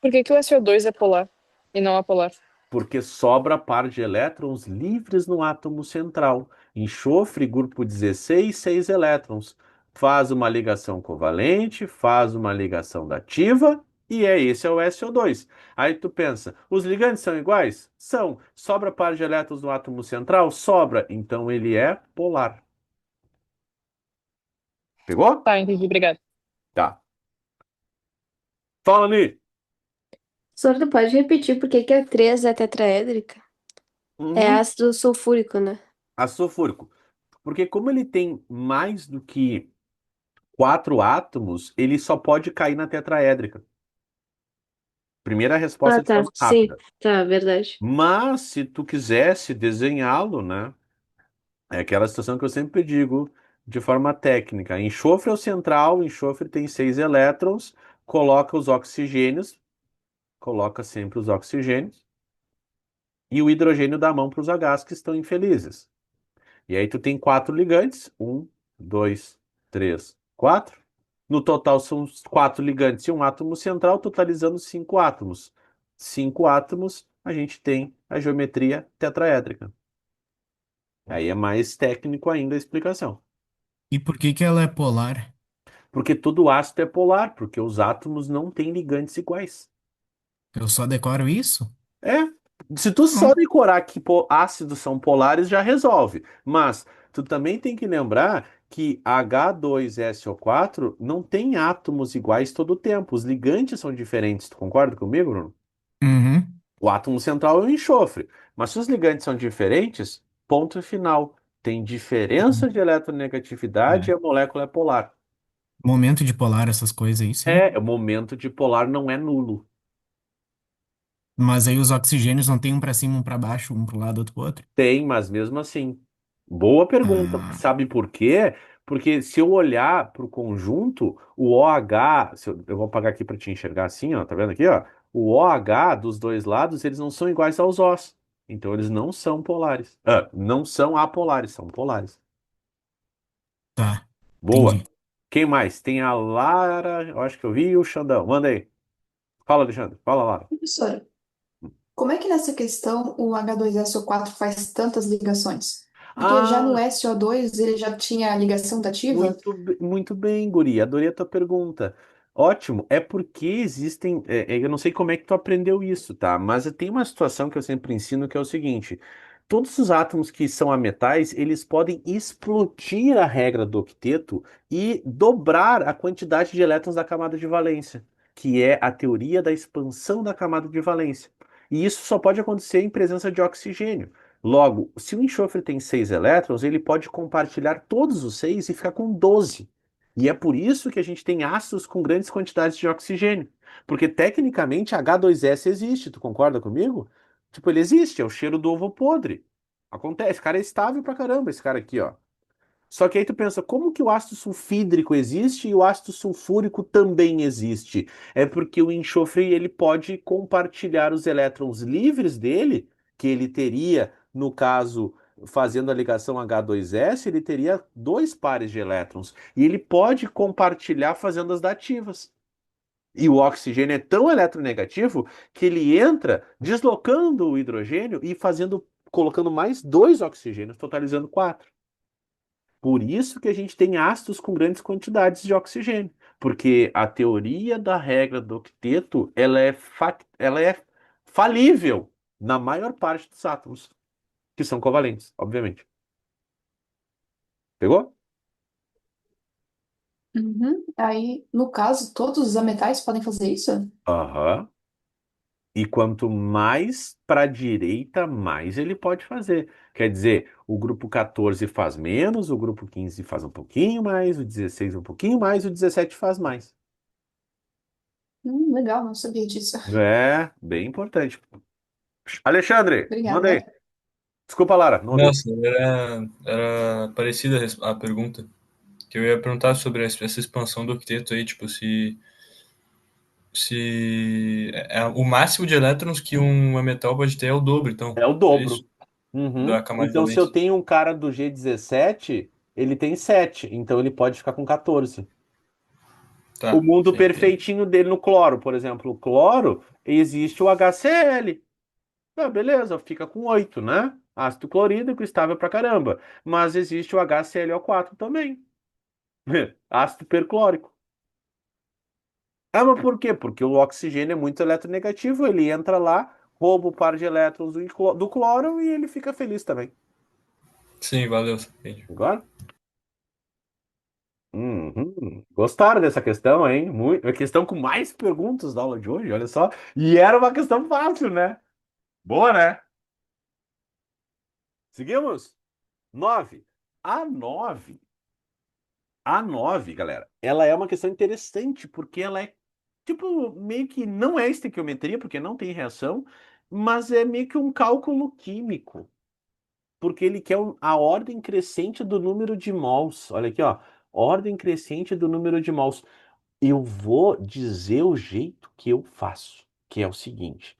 Por que que o SO2 é polar e não apolar? Porque sobra par de elétrons livres no átomo central. Enxofre, grupo 16, 6 elétrons. Faz uma ligação covalente, faz uma ligação dativa, e esse é o SO2. Aí tu pensa, os ligantes são iguais? São. Sobra par de elétrons no átomo central? Sobra. Então ele é polar. Pegou? Tá, entendi, obrigada. Tá. Fala, Ni. Só tu pode repetir por que que a 3 é tetraédrica? É Uhum. ácido sulfúrico, né? Ácido sulfúrico. Porque como ele tem mais do que quatro átomos, ele só pode cair na tetraédrica. Primeira Ah, resposta de tá. forma Sim, rápida. tá, verdade. Mas se tu quisesse desenhá-lo, né? É aquela situação que eu sempre digo, de forma técnica. Enxofre é o central, o enxofre tem 6 elétrons, coloca os oxigênios, coloca sempre os oxigênios, e o hidrogênio dá a mão para os Hs que estão infelizes. E aí tu tem 4 ligantes, 1, 2, 3, 4. No total são 4 ligantes e um átomo central, totalizando 5 átomos. 5 átomos, a gente tem a geometria tetraédrica. Aí é mais técnico ainda a explicação. E por que que ela é polar? Porque todo ácido é polar, porque os átomos não têm ligantes iguais. Eu só decoro isso? É. Se tu só Hum. decorar que ácidos são polares, já resolve. Mas tu também tem que lembrar que H2SO4 não tem átomos iguais todo o tempo. Os ligantes são diferentes. Tu concorda comigo, Bruno? Uhum. O átomo central é o enxofre. Mas se os ligantes são diferentes, ponto final. Tem diferença de eletronegatividade e É. a molécula é polar. Momento de polar, essas coisas aí, sim. É, o momento de polar não é nulo. Mas aí os oxigênios não tem um pra cima, um pra baixo, um pro lado, outro pro outro. Tem, mas mesmo assim. Boa pergunta. Ah, Sabe por quê? Porque se eu olhar para o conjunto, o OH, eu vou apagar aqui para te enxergar assim, ó, tá vendo aqui, ó? O OH dos dois lados, eles não são iguais aos Os. Então eles não são polares. Ah, não são apolares, são polares. tá. Boa. Entendi. Quem mais? Tem a Lara, eu acho que eu vi, e o Xandão. Manda aí. Fala, Alexandre. Fala, Lara. Professora, como é que nessa questão o H2SO4 faz tantas ligações? Porque já no Ah, SO2 ele já tinha a ligação dativa? Muito bem, Guri. Adorei a tua pergunta. Ótimo. É porque existem. Eu não sei como é que tu aprendeu isso, tá? Mas tem uma situação que eu sempre ensino que é o seguinte: todos os átomos que são ametais, eles podem explodir a regra do octeto e dobrar a quantidade de elétrons da camada de valência, que é a teoria da expansão da camada de valência. E isso só pode acontecer em presença de oxigênio. Logo, se o enxofre tem 6 elétrons, ele pode compartilhar todos os 6 e ficar com 12. E é por isso que a gente tem ácidos com grandes quantidades de oxigênio. Porque tecnicamente H2S existe, tu concorda comigo? Tipo, ele existe, é o cheiro do ovo podre. Acontece, esse cara é estável pra caramba, esse cara aqui, ó. Só que aí tu pensa, como que o ácido sulfídrico existe e o ácido sulfúrico também existe? É porque o enxofre ele pode compartilhar os elétrons livres dele, que ele teria, no caso, fazendo a ligação H2S, ele teria 2 pares de elétrons. E ele pode compartilhar fazendo as dativas. E o oxigênio é tão eletronegativo que ele entra deslocando o hidrogênio e colocando mais 2 oxigênios, totalizando 4. Por isso que a gente tem ácidos com grandes quantidades de oxigênio, porque a teoria da regra do octeto, ela é falível na maior parte dos átomos, que são covalentes, obviamente. Pegou? Uhum. Aí, no caso, todos os ametais podem fazer isso? Aham. E quanto mais para a direita, mais ele pode fazer. Quer dizer, o grupo 14 faz menos, o grupo 15 faz um pouquinho mais, o 16 um pouquinho mais, o 17 faz mais. Legal, não sabia disso. É, bem importante. Alexandre, manda aí. Obrigada. Desculpa, Lara, não ouvi. Nossa, era parecida a pergunta. Que eu ia perguntar sobre essa expansão do octeto aí, tipo, se o máximo de elétrons que um metal pode ter é o dobro, então. É o É isso? dobro. Uhum. Da camada de Então, se eu valência. tenho um cara do G17, ele tem 7, então ele pode ficar com 14. O Tá, mundo sim, entendi. perfeitinho dele no cloro, por exemplo, o cloro, existe o HCl. Ah, beleza, fica com 8, né? Ácido clorídrico, estável pra caramba. Mas existe o HClO4 também. Ácido perclórico. Ah, mas por quê? Porque o oxigênio é muito eletronegativo, ele entra lá, rouba o par de elétrons do cloro e ele fica feliz também. Sim, valeu, entendi. Agora? Uhum. Gostaram dessa questão, hein? Muito... A questão com mais perguntas da aula de hoje, olha só. E era uma questão fácil, né? Boa, né? Seguimos? 9. A 9. A 9, galera, ela é uma questão interessante, porque ela é, tipo, meio que não é estequiometria, porque não tem reação, mas é meio que um cálculo químico. porque ele quer a ordem crescente do número de mols. Olha aqui, ó. Ordem crescente do número de mols. Eu vou dizer o jeito que eu faço, que é o seguinte.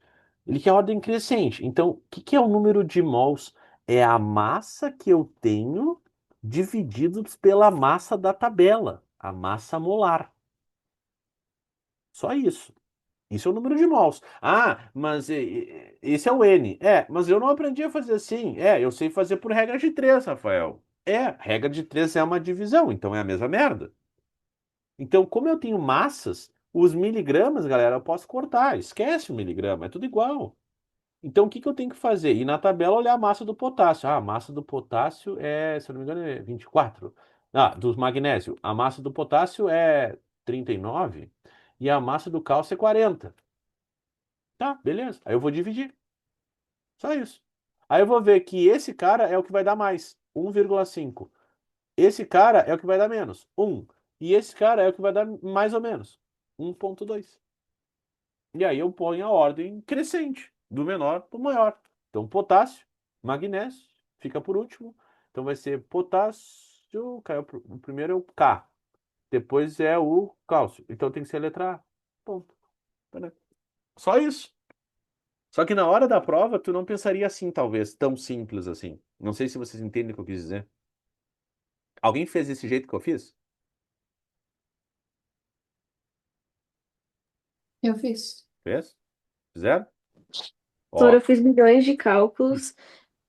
Ele quer ordem crescente. Então, o que é o número de mols? É a massa que eu tenho dividido pela massa da tabela, a massa molar. Só isso. Isso é o número de mols. Ah, mas esse é o N. É, mas eu não aprendi a fazer assim. É, eu sei fazer por regra de três, Rafael. É, regra de três é uma divisão, então é a mesma merda. Então, como eu tenho massas, os miligramas, galera, eu posso cortar. Esquece o miligrama, é tudo igual. Então, o que que eu tenho que fazer? Ir na tabela olhar a massa do potássio. Ah, a massa do potássio é, se eu não me engano, é 24. Ah, do magnésio. A massa do potássio é 39 e a massa do cálcio é 40. Tá, beleza. Aí eu vou dividir. Só isso. Aí eu vou ver que esse cara é o que vai dar mais, 1,5. Esse cara é o que vai dar menos, 1. E esse cara é o que vai dar mais ou menos, 1,2. E aí eu ponho a ordem crescente, do menor para o maior. Então, potássio, magnésio, fica por último. Então vai ser potássio, o primeiro é o K, depois é o cálcio. Então tem que ser a letra A. Ponto. Só isso. Só que na hora da prova, tu não pensaria assim, talvez, tão simples assim. Não sei se vocês entendem o que eu quis dizer. Alguém fez desse jeito que eu fiz? Eu fiz. Fez? Fizeram? Doutora, Ó. eu fiz milhões de cálculos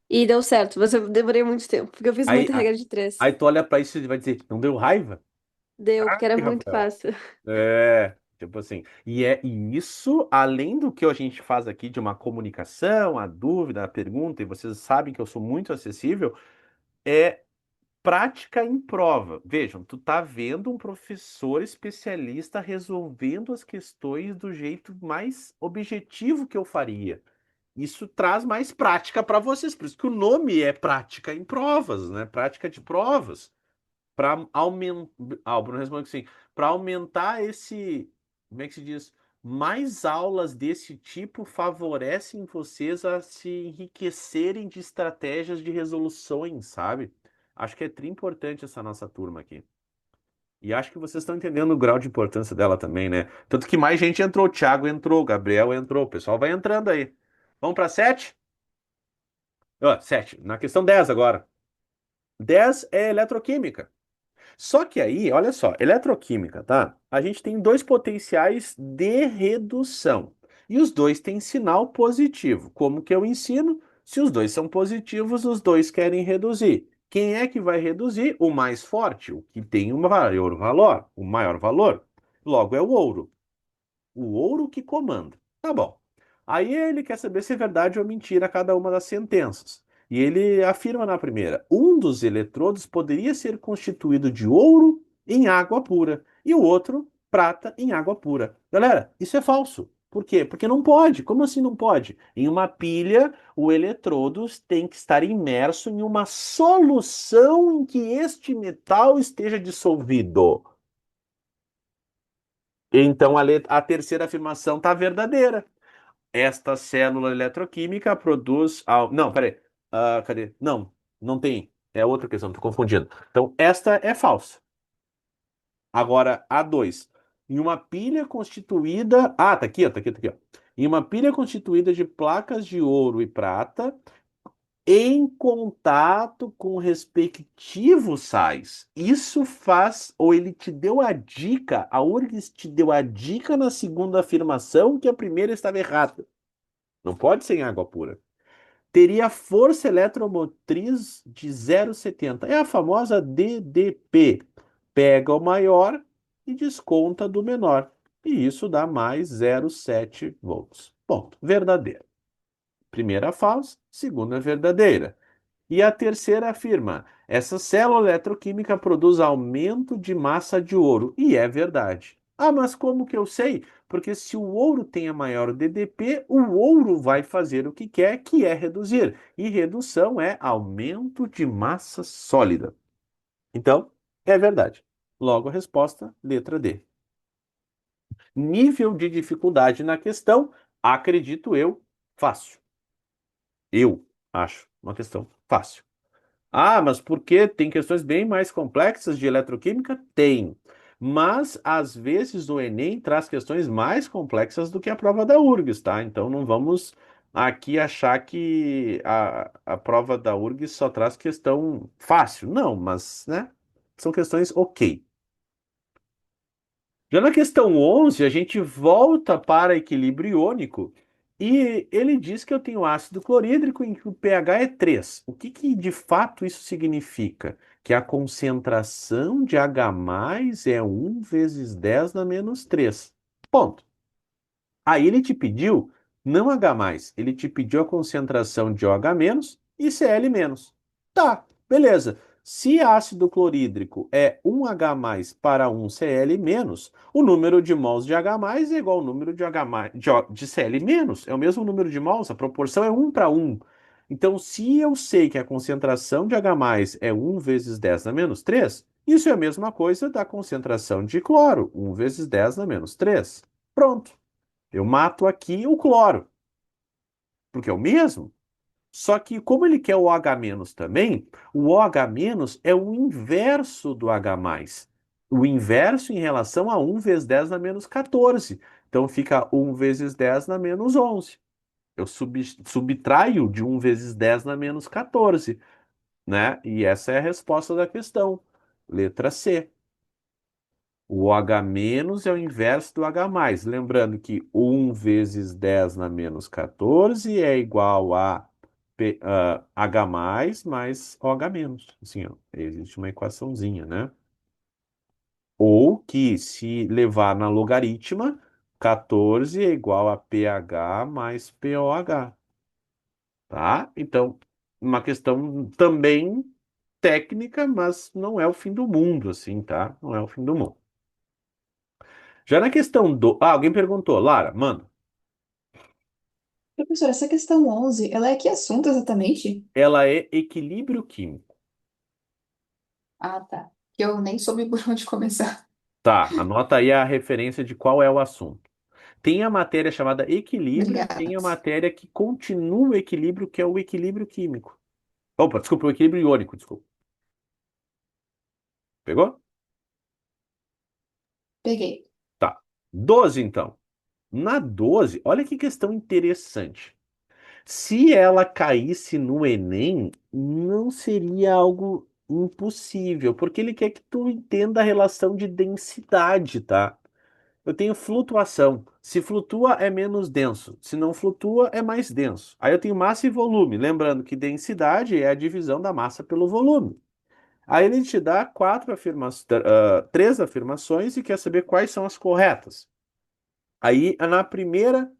e deu certo, mas eu demorei muito tempo, porque eu fiz Aí, muita regra de três. aí tu olha pra isso e vai dizer, não deu raiva? Deu, porque era Ai, muito Rafael. fácil. É, tipo assim. E isso, além do que a gente faz aqui de uma comunicação, a dúvida, a pergunta, e vocês sabem que eu sou muito acessível, é prática em prova. Vejam, tu tá vendo um professor especialista resolvendo as questões do jeito mais objetivo que eu faria. Isso traz mais prática para vocês, por isso que o nome é prática em provas, né? Prática de provas. Para aumentar, o Bruno responde assim, para aumentar esse, como é que se diz? Mais aulas desse tipo favorecem vocês a se enriquecerem de estratégias de resoluções, sabe? Acho que é tri importante essa nossa turma aqui. E acho que vocês estão entendendo o grau de importância dela também, né? Tanto que mais gente entrou. O Thiago entrou, o Gabriel entrou. O pessoal vai entrando aí. Vamos para 7? Ó, 7. Na questão 10 agora. 10 é eletroquímica. Só que aí, olha só, eletroquímica, tá? A gente tem dois potenciais de redução. E os dois têm sinal positivo. Como que eu ensino? Se os dois são positivos, os dois querem reduzir. Quem é que vai reduzir? O mais forte, o que tem o maior valor, o maior valor. Logo é o ouro. O ouro que comanda. Tá bom. Aí ele quer saber se é verdade ou mentira cada uma das sentenças. E ele afirma na primeira: um dos eletrodos poderia ser constituído de ouro em água pura e o outro prata em água pura. Galera, isso é falso. Por quê? Porque não pode. Como assim não pode? Em uma pilha, o eletrodo tem que estar imerso em uma solução em que este metal esteja dissolvido. Então a terceira afirmação está verdadeira. Esta célula eletroquímica produz. Não, peraí. Cadê? Não, não tem. É outra questão, estou confundindo. Então, esta é falsa. Agora, a 2. Em uma pilha constituída. Ah, tá aqui, ó, tá aqui, tá aqui, ó. Em uma pilha constituída de placas de ouro e prata, em contato com respectivos sais. Isso faz, ou ele te deu a dica, a URGS te deu a dica na segunda afirmação que a primeira estava errada. Não pode ser em água pura. Teria força eletromotriz de 0,70. É a famosa DDP. Pega o maior e desconta do menor. E isso dá mais 0,7 volts. Ponto. Verdadeiro. Primeira falsa, segunda verdadeira. E a terceira afirma: essa célula eletroquímica produz aumento de massa de ouro. E é verdade. Ah, mas como que eu sei? Porque se o ouro tem a maior DDP, o ouro vai fazer o que quer, que é reduzir. E redução é aumento de massa sólida. Então, é verdade. Logo a resposta, letra D. Nível de dificuldade na questão, acredito eu, fácil. Eu Acho uma questão fácil. Ah, mas por que tem questões bem mais complexas de eletroquímica? Tem. Mas, às vezes, o Enem traz questões mais complexas do que a prova da URGS, tá? Então, não vamos aqui achar que a prova da URGS só traz questão fácil. Não, mas, né? São questões ok. Já na questão 11, a gente volta para equilíbrio iônico e ele diz que eu tenho ácido clorídrico em que o pH é 3. O que que de fato isso significa? Que a concentração de H+ é 1 × 10⁻³ Ponto. Aí ele te pediu, não H+, ele te pediu a concentração de OH- e Cl-. Tá, beleza. Se ácido clorídrico é 1 H+ para 1 Cl-, o número de mols de H+ é igual ao número de de Cl-. É o mesmo número de mols, a proporção é 1 para 1. Então, se eu sei que a concentração de H+ é 1 × 10⁻³ isso é a mesma coisa da concentração de cloro, 1 × 10⁻³. Pronto. Eu mato aqui o cloro, porque é o mesmo. Só que, como ele quer o H- também, o OH- é o inverso do H+. O inverso em relação a 1 × 10⁻14. Então fica 1 × 10⁻11. Eu subtraio de 1 × 10⁻14, né? E essa é a resposta da questão. Letra C. O OH- é o inverso do H+. Lembrando que 1 × 10⁻14 é igual a H+ mais OH-. Assim, ó, existe uma equaçãozinha, né? Ou que, se levar na logaritma, 14 é igual a pH mais pOH. Tá? Então, uma questão também técnica, mas não é o fim do mundo, assim, tá? Não é o fim do mundo. Já na questão do. Ah, alguém perguntou, Lara, manda. Professora, essa questão 11, ela é que assunto exatamente? Ela é equilíbrio químico. Ah, tá. Que eu nem soube por onde começar. Tá, anota aí a referência de qual é o assunto. Tem a matéria chamada equilíbrio e Obrigada. tem a matéria que continua o equilíbrio, que é o equilíbrio químico. Opa, desculpa, o equilíbrio iônico, desculpa. Pegou? Peguei. Tá. 12, então. Na 12, olha que questão interessante. Se ela caísse no Enem, não seria algo impossível, porque ele quer que tu entenda a relação de densidade, tá? Eu tenho flutuação. Se flutua, é menos denso. Se não flutua, é mais denso. Aí eu tenho massa e volume. Lembrando que densidade é a divisão da massa pelo volume. Aí ele te dá três afirmações e quer saber quais são as corretas. Aí, na primeira,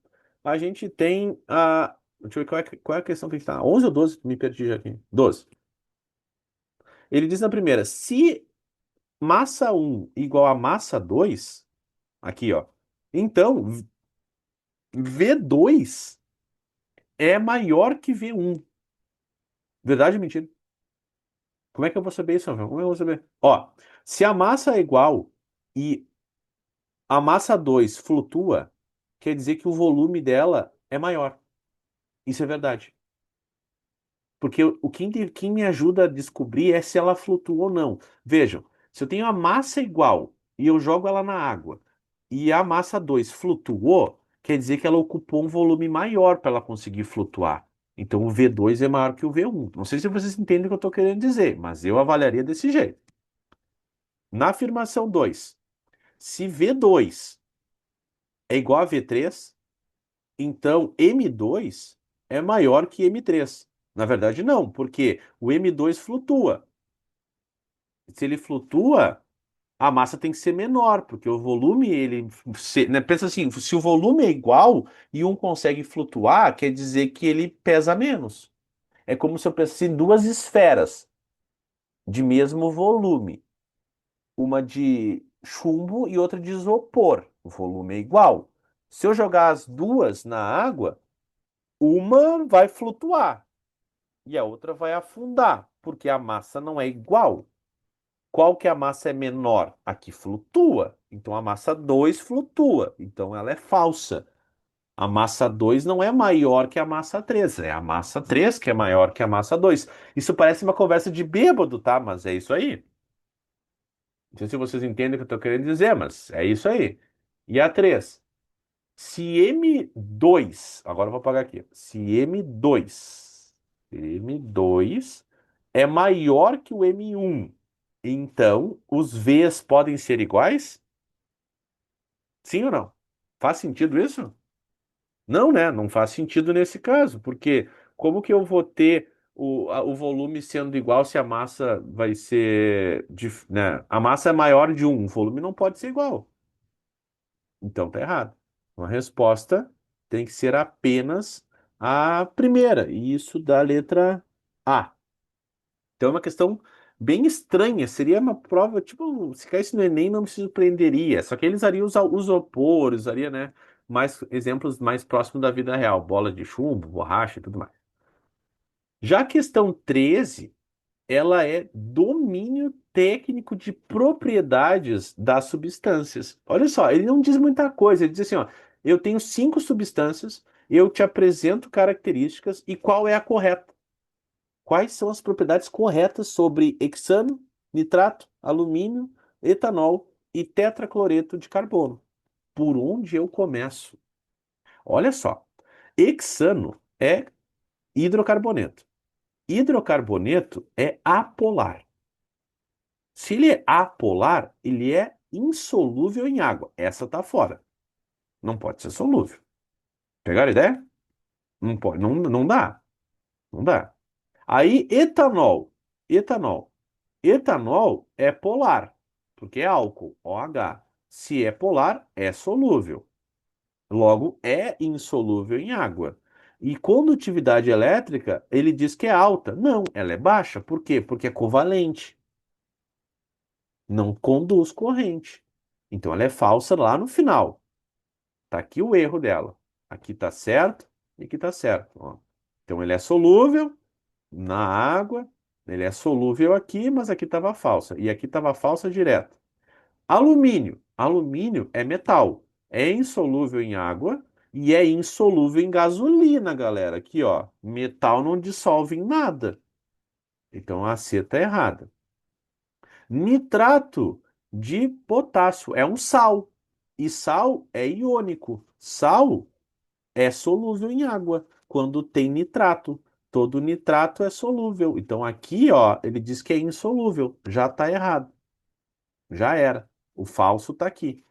a gente tem a. Deixa eu ver qual é a questão que a gente está. 11 ou 12? Me perdi já aqui. 12. Ele diz na primeira: se massa 1 igual a massa 2, aqui, ó, então V2 é maior que V1. Verdade ou mentira? Como é que eu vou saber isso, Rafael? Como é que eu vou saber? Ó, se a massa é igual e a massa 2 flutua, quer dizer que o volume dela é maior. Isso é verdade. Porque quem me ajuda a descobrir é se ela flutua ou não. Vejam, se eu tenho a massa igual e eu jogo ela na água e a massa 2 flutuou, quer dizer que ela ocupou um volume maior para ela conseguir flutuar. Então o V2 é maior que o V1. Não sei se vocês entendem o que eu estou querendo dizer, mas eu avaliaria desse jeito. Na afirmação 2, se V2 é igual a V3, então M2 é maior que M3. Na verdade, não, porque o M2 flutua. Se ele flutua, a massa tem que ser menor, porque o volume, né, pensa assim, se o volume é igual e um consegue flutuar, quer dizer que ele pesa menos. É como se eu pensasse em duas esferas de mesmo volume, uma de chumbo e outra de isopor. O volume é igual. Se eu jogar as duas na água, uma vai flutuar e a outra vai afundar, porque a massa não é igual. Qual que a massa é menor? A que flutua. Então a massa 2 flutua. Então ela é falsa. A massa 2 não é maior que a massa 3, é a massa 3 que é maior que a massa 2. Isso parece uma conversa de bêbado, tá? Mas é isso aí. Não sei se vocês entendem o que eu estou querendo dizer, mas é isso aí. E a 3? Se M2, agora eu vou apagar aqui. Se M2 é maior que o M1, então os Vs podem ser iguais? Sim ou não? Faz sentido isso? Não, né? Não faz sentido nesse caso, porque como que eu vou ter o volume sendo igual se a massa vai ser, né? A massa é maior de um, o volume não pode ser igual. Então tá errado. Então, a resposta tem que ser apenas a primeira, e isso da letra A. Então é uma questão bem estranha, seria uma prova, tipo, se caísse no Enem não me surpreenderia, só que eles usariam os opores, usaria, né, mais exemplos mais próximos da vida real, bola de chumbo, borracha e tudo mais. Já a questão 13, ela é domínio técnico de propriedades das substâncias. Olha só, ele não diz muita coisa, ele diz assim, ó, eu tenho 5 substâncias, eu te apresento características e qual é a correta? Quais são as propriedades corretas sobre hexano, nitrato, alumínio, etanol e tetracloreto de carbono? Por onde eu começo? Olha só, hexano é hidrocarboneto. Hidrocarboneto é apolar. Se ele é apolar, ele é insolúvel em água. Essa tá fora. Não pode ser solúvel. Pegaram a ideia? Não pode, não dá. Não dá. Aí, etanol. Etanol. Etanol é polar, porque é álcool, OH. Se é polar, é solúvel. Logo, é insolúvel em água. E condutividade elétrica, ele diz que é alta. Não, ela é baixa. Por quê? Porque é covalente. Não conduz corrente. Então ela é falsa lá no final. Tá aqui o erro dela. Aqui tá certo e aqui tá certo. Ó. Então ele é solúvel na água, ele é solúvel aqui, mas aqui estava falsa. E aqui estava falsa direto. Alumínio. Alumínio é metal. É insolúvel em água e é insolúvel em gasolina, galera. Aqui, ó. Metal não dissolve em nada. Então a C está errada. Nitrato de potássio é um sal. E sal é iônico. Sal é solúvel em água quando tem nitrato. Todo nitrato é solúvel. Então aqui, ó, ele diz que é insolúvel. Já está errado. Já era. O falso está aqui.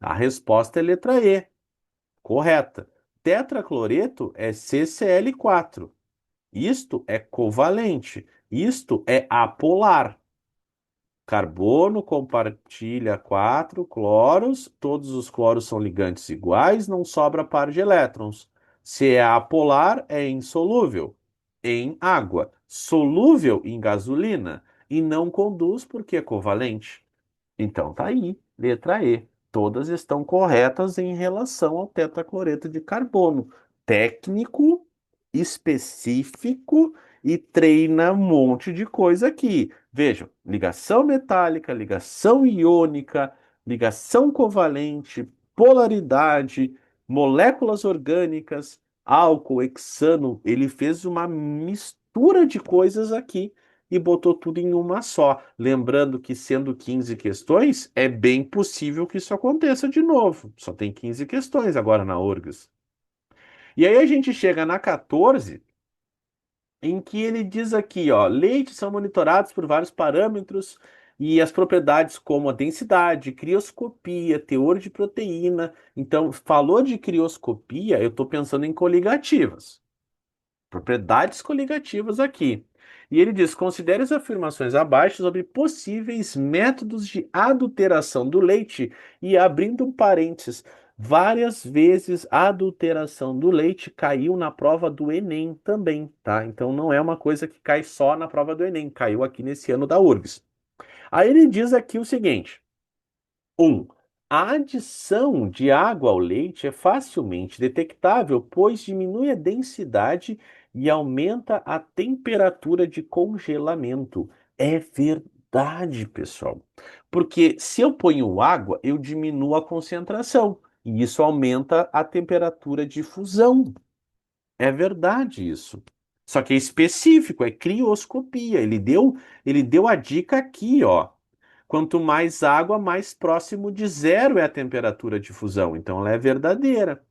A resposta é letra E. Correta. Tetracloreto é CCl4. Isto é covalente. Isto é apolar. Carbono compartilha 4 cloros, todos os cloros são ligantes iguais, não sobra par de elétrons. Se é apolar, é insolúvel em água, solúvel em gasolina e não conduz porque é covalente. Então tá aí, letra E. Todas estão corretas em relação ao tetracloreto de carbono. Técnico, específico e treina um monte de coisa aqui. Vejam, ligação metálica, ligação iônica, ligação covalente, polaridade, moléculas orgânicas, álcool, hexano. Ele fez uma mistura de coisas aqui e botou tudo em uma só. Lembrando que, sendo 15 questões, é bem possível que isso aconteça de novo. Só tem 15 questões agora na URGS. E aí a gente chega na 14, em que ele diz aqui, ó, leites são monitorados por vários parâmetros e as propriedades como a densidade, crioscopia, teor de proteína. Então, falou de crioscopia, eu estou pensando em coligativas. Propriedades coligativas aqui. E ele diz: considere as afirmações abaixo sobre possíveis métodos de adulteração do leite e abrindo um parênteses. Várias vezes a adulteração do leite caiu na prova do Enem também, tá? Então não é uma coisa que cai só na prova do Enem, caiu aqui nesse ano da URGS. Aí ele diz aqui o seguinte: 1. A adição de água ao leite é facilmente detectável, pois diminui a densidade e aumenta a temperatura de congelamento. É verdade, pessoal. Porque se eu ponho água, eu diminuo a concentração. E isso aumenta a temperatura de fusão. É verdade isso. Só que é específico, é crioscopia. Ele deu a dica aqui, ó. Quanto mais água, mais próximo de zero é a temperatura de fusão. Então ela é verdadeira.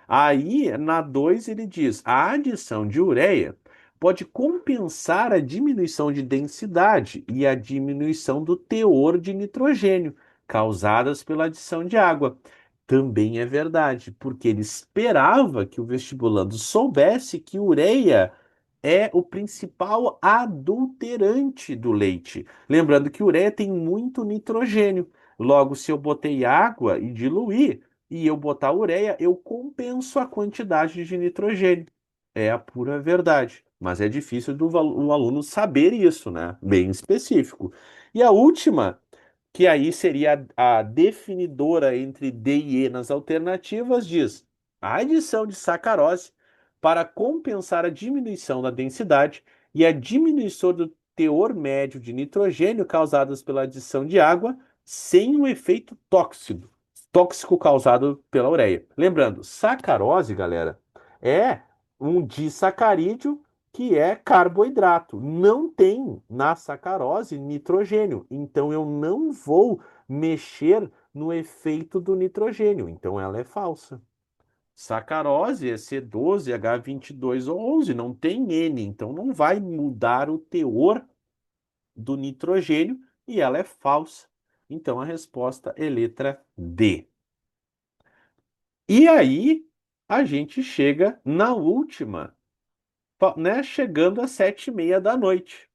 Aí, na 2 ele diz: a adição de ureia pode compensar a diminuição de densidade e a diminuição do teor de nitrogênio causadas pela adição de água. Também é verdade, porque ele esperava que o vestibulando soubesse que ureia é o principal adulterante do leite. Lembrando que ureia tem muito nitrogênio. Logo, se eu botei água e diluir, e eu botar ureia, eu compenso a quantidade de nitrogênio. É a pura verdade. Mas é difícil o aluno saber isso, né? Bem específico. E a última, que aí seria a definidora entre D e E nas alternativas, diz: a adição de sacarose para compensar a diminuição da densidade e a diminuição do teor médio de nitrogênio causadas pela adição de água sem o efeito tóxico causado pela ureia. Lembrando, sacarose, galera, é um disacarídeo que é carboidrato. Não tem na sacarose nitrogênio. Então eu não vou mexer no efeito do nitrogênio. Então ela é falsa. Sacarose é C12, H22 ou 11, não tem N, então não vai mudar o teor do nitrogênio e ela é falsa. Então a resposta é letra D. E aí a gente chega na última, né? Chegando às 7h30 da noite.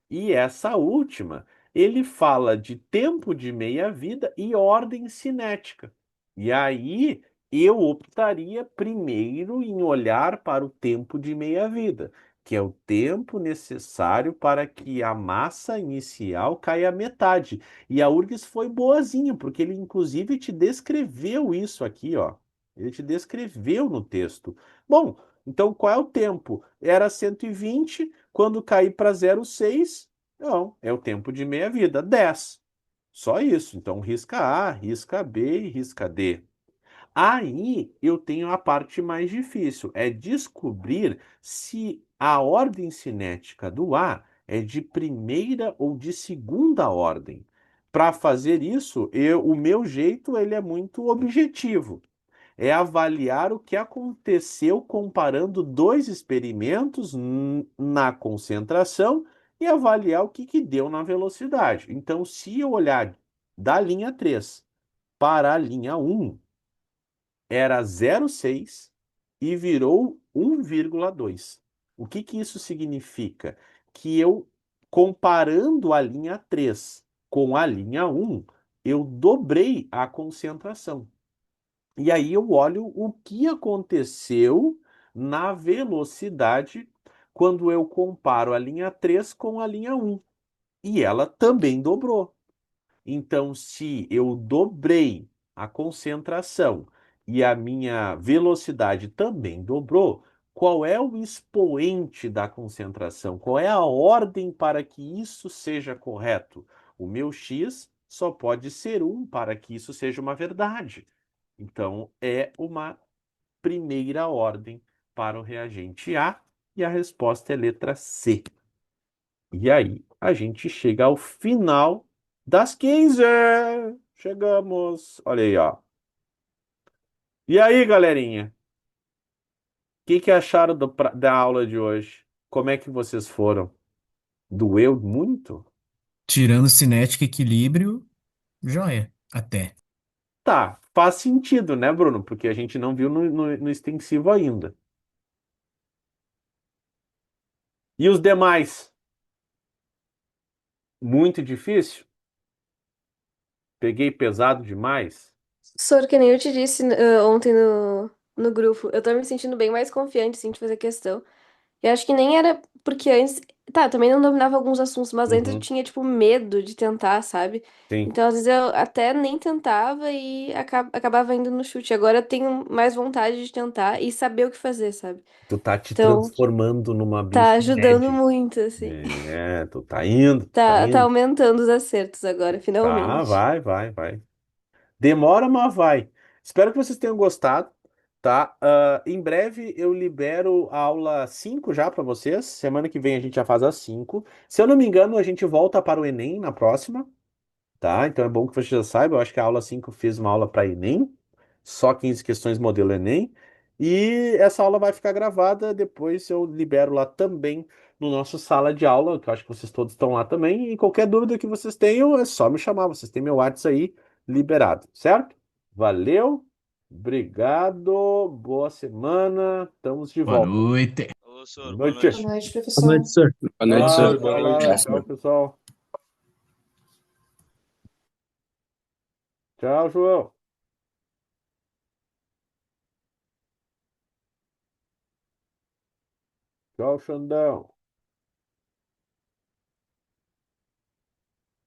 E essa última, ele fala de tempo de meia-vida e ordem cinética. E aí eu optaria primeiro em olhar para o tempo de meia-vida, que é o tempo necessário para que a massa inicial caia à metade. E a URGS foi boazinha, porque ele inclusive te descreveu isso aqui, ó. Ele te descreveu no texto. Bom, então qual é o tempo? Era 120. Quando cair para 0,6, não, é o tempo de meia-vida, 10. Só isso. Então, risca A, risca B e risca D. Aí eu tenho a parte mais difícil, é descobrir se a ordem cinética do A é de primeira ou de segunda ordem. Para fazer isso, o meu jeito ele é muito objetivo, é avaliar o que aconteceu comparando dois experimentos na concentração e avaliar o que deu na velocidade. Então, se eu olhar da linha 3 para a linha 1, era 0,6 e virou 1,2. O que isso significa? Que eu, comparando a linha 3 com a linha 1, eu dobrei a concentração. E aí eu olho o que aconteceu na velocidade quando eu comparo a linha 3 com a linha 1. E ela também dobrou. Então, se eu dobrei a concentração e a minha velocidade também dobrou, qual é o expoente da concentração? Qual é a ordem para que isso seja correto? O meu x só pode ser 1 para que isso seja uma verdade. Então, é uma primeira ordem para o reagente A e a resposta é letra C. E aí, a gente chega ao final das 15. Chegamos. Olha aí, ó. E aí, galerinha? O que acharam da aula de hoje? Como é que vocês foram? Doeu muito? Tirando cinética e equilíbrio, joia, até. Tá, faz sentido, né, Bruno? Porque a gente não viu no extensivo ainda. E os demais? Muito difícil? Peguei pesado demais? Sor, que nem eu te disse ontem no grupo, eu tô me sentindo bem mais confiante, assim, de fazer questão. Eu acho que nem era porque antes. Tá, também não dominava alguns assuntos, mas antes eu Uhum, tinha, tipo, medo de tentar, sabe? sim. Então, às vezes eu até nem tentava e acabava indo no chute. Agora eu tenho mais vontade de tentar e saber o que fazer, sabe? Tu tá te Então, transformando numa tá bicha ajudando médica. muito, assim. É, tu tá indo, tu tá Tá indo. aumentando os acertos agora, Tá, finalmente. vai. Demora, mas vai. Espero que vocês tenham gostado, tá? Em breve eu libero a aula 5 já para vocês. Semana que vem a gente já faz as 5. Se eu não me engano, a gente volta para o Enem na próxima, tá? Então é bom que você já saiba. Eu acho que a aula 5 fez uma aula para Enem, só 15 questões modelo Enem. E essa aula vai ficar gravada, depois eu libero lá também no nosso sala de aula, que eu acho que vocês todos estão lá também. E qualquer dúvida que vocês tenham, é só me chamar. Vocês têm meu WhatsApp aí liberado, certo? Valeu, obrigado, boa semana, estamos de Boa volta. noite. Ô, Boa senhor, boa noite. Boa noite. noite, Boa noite, professor. senhor. Boa noite, Tchau, senhor. Boa tchau, noite. lá. Tchau, pessoal. Tchau, João. Tchau, Xandão.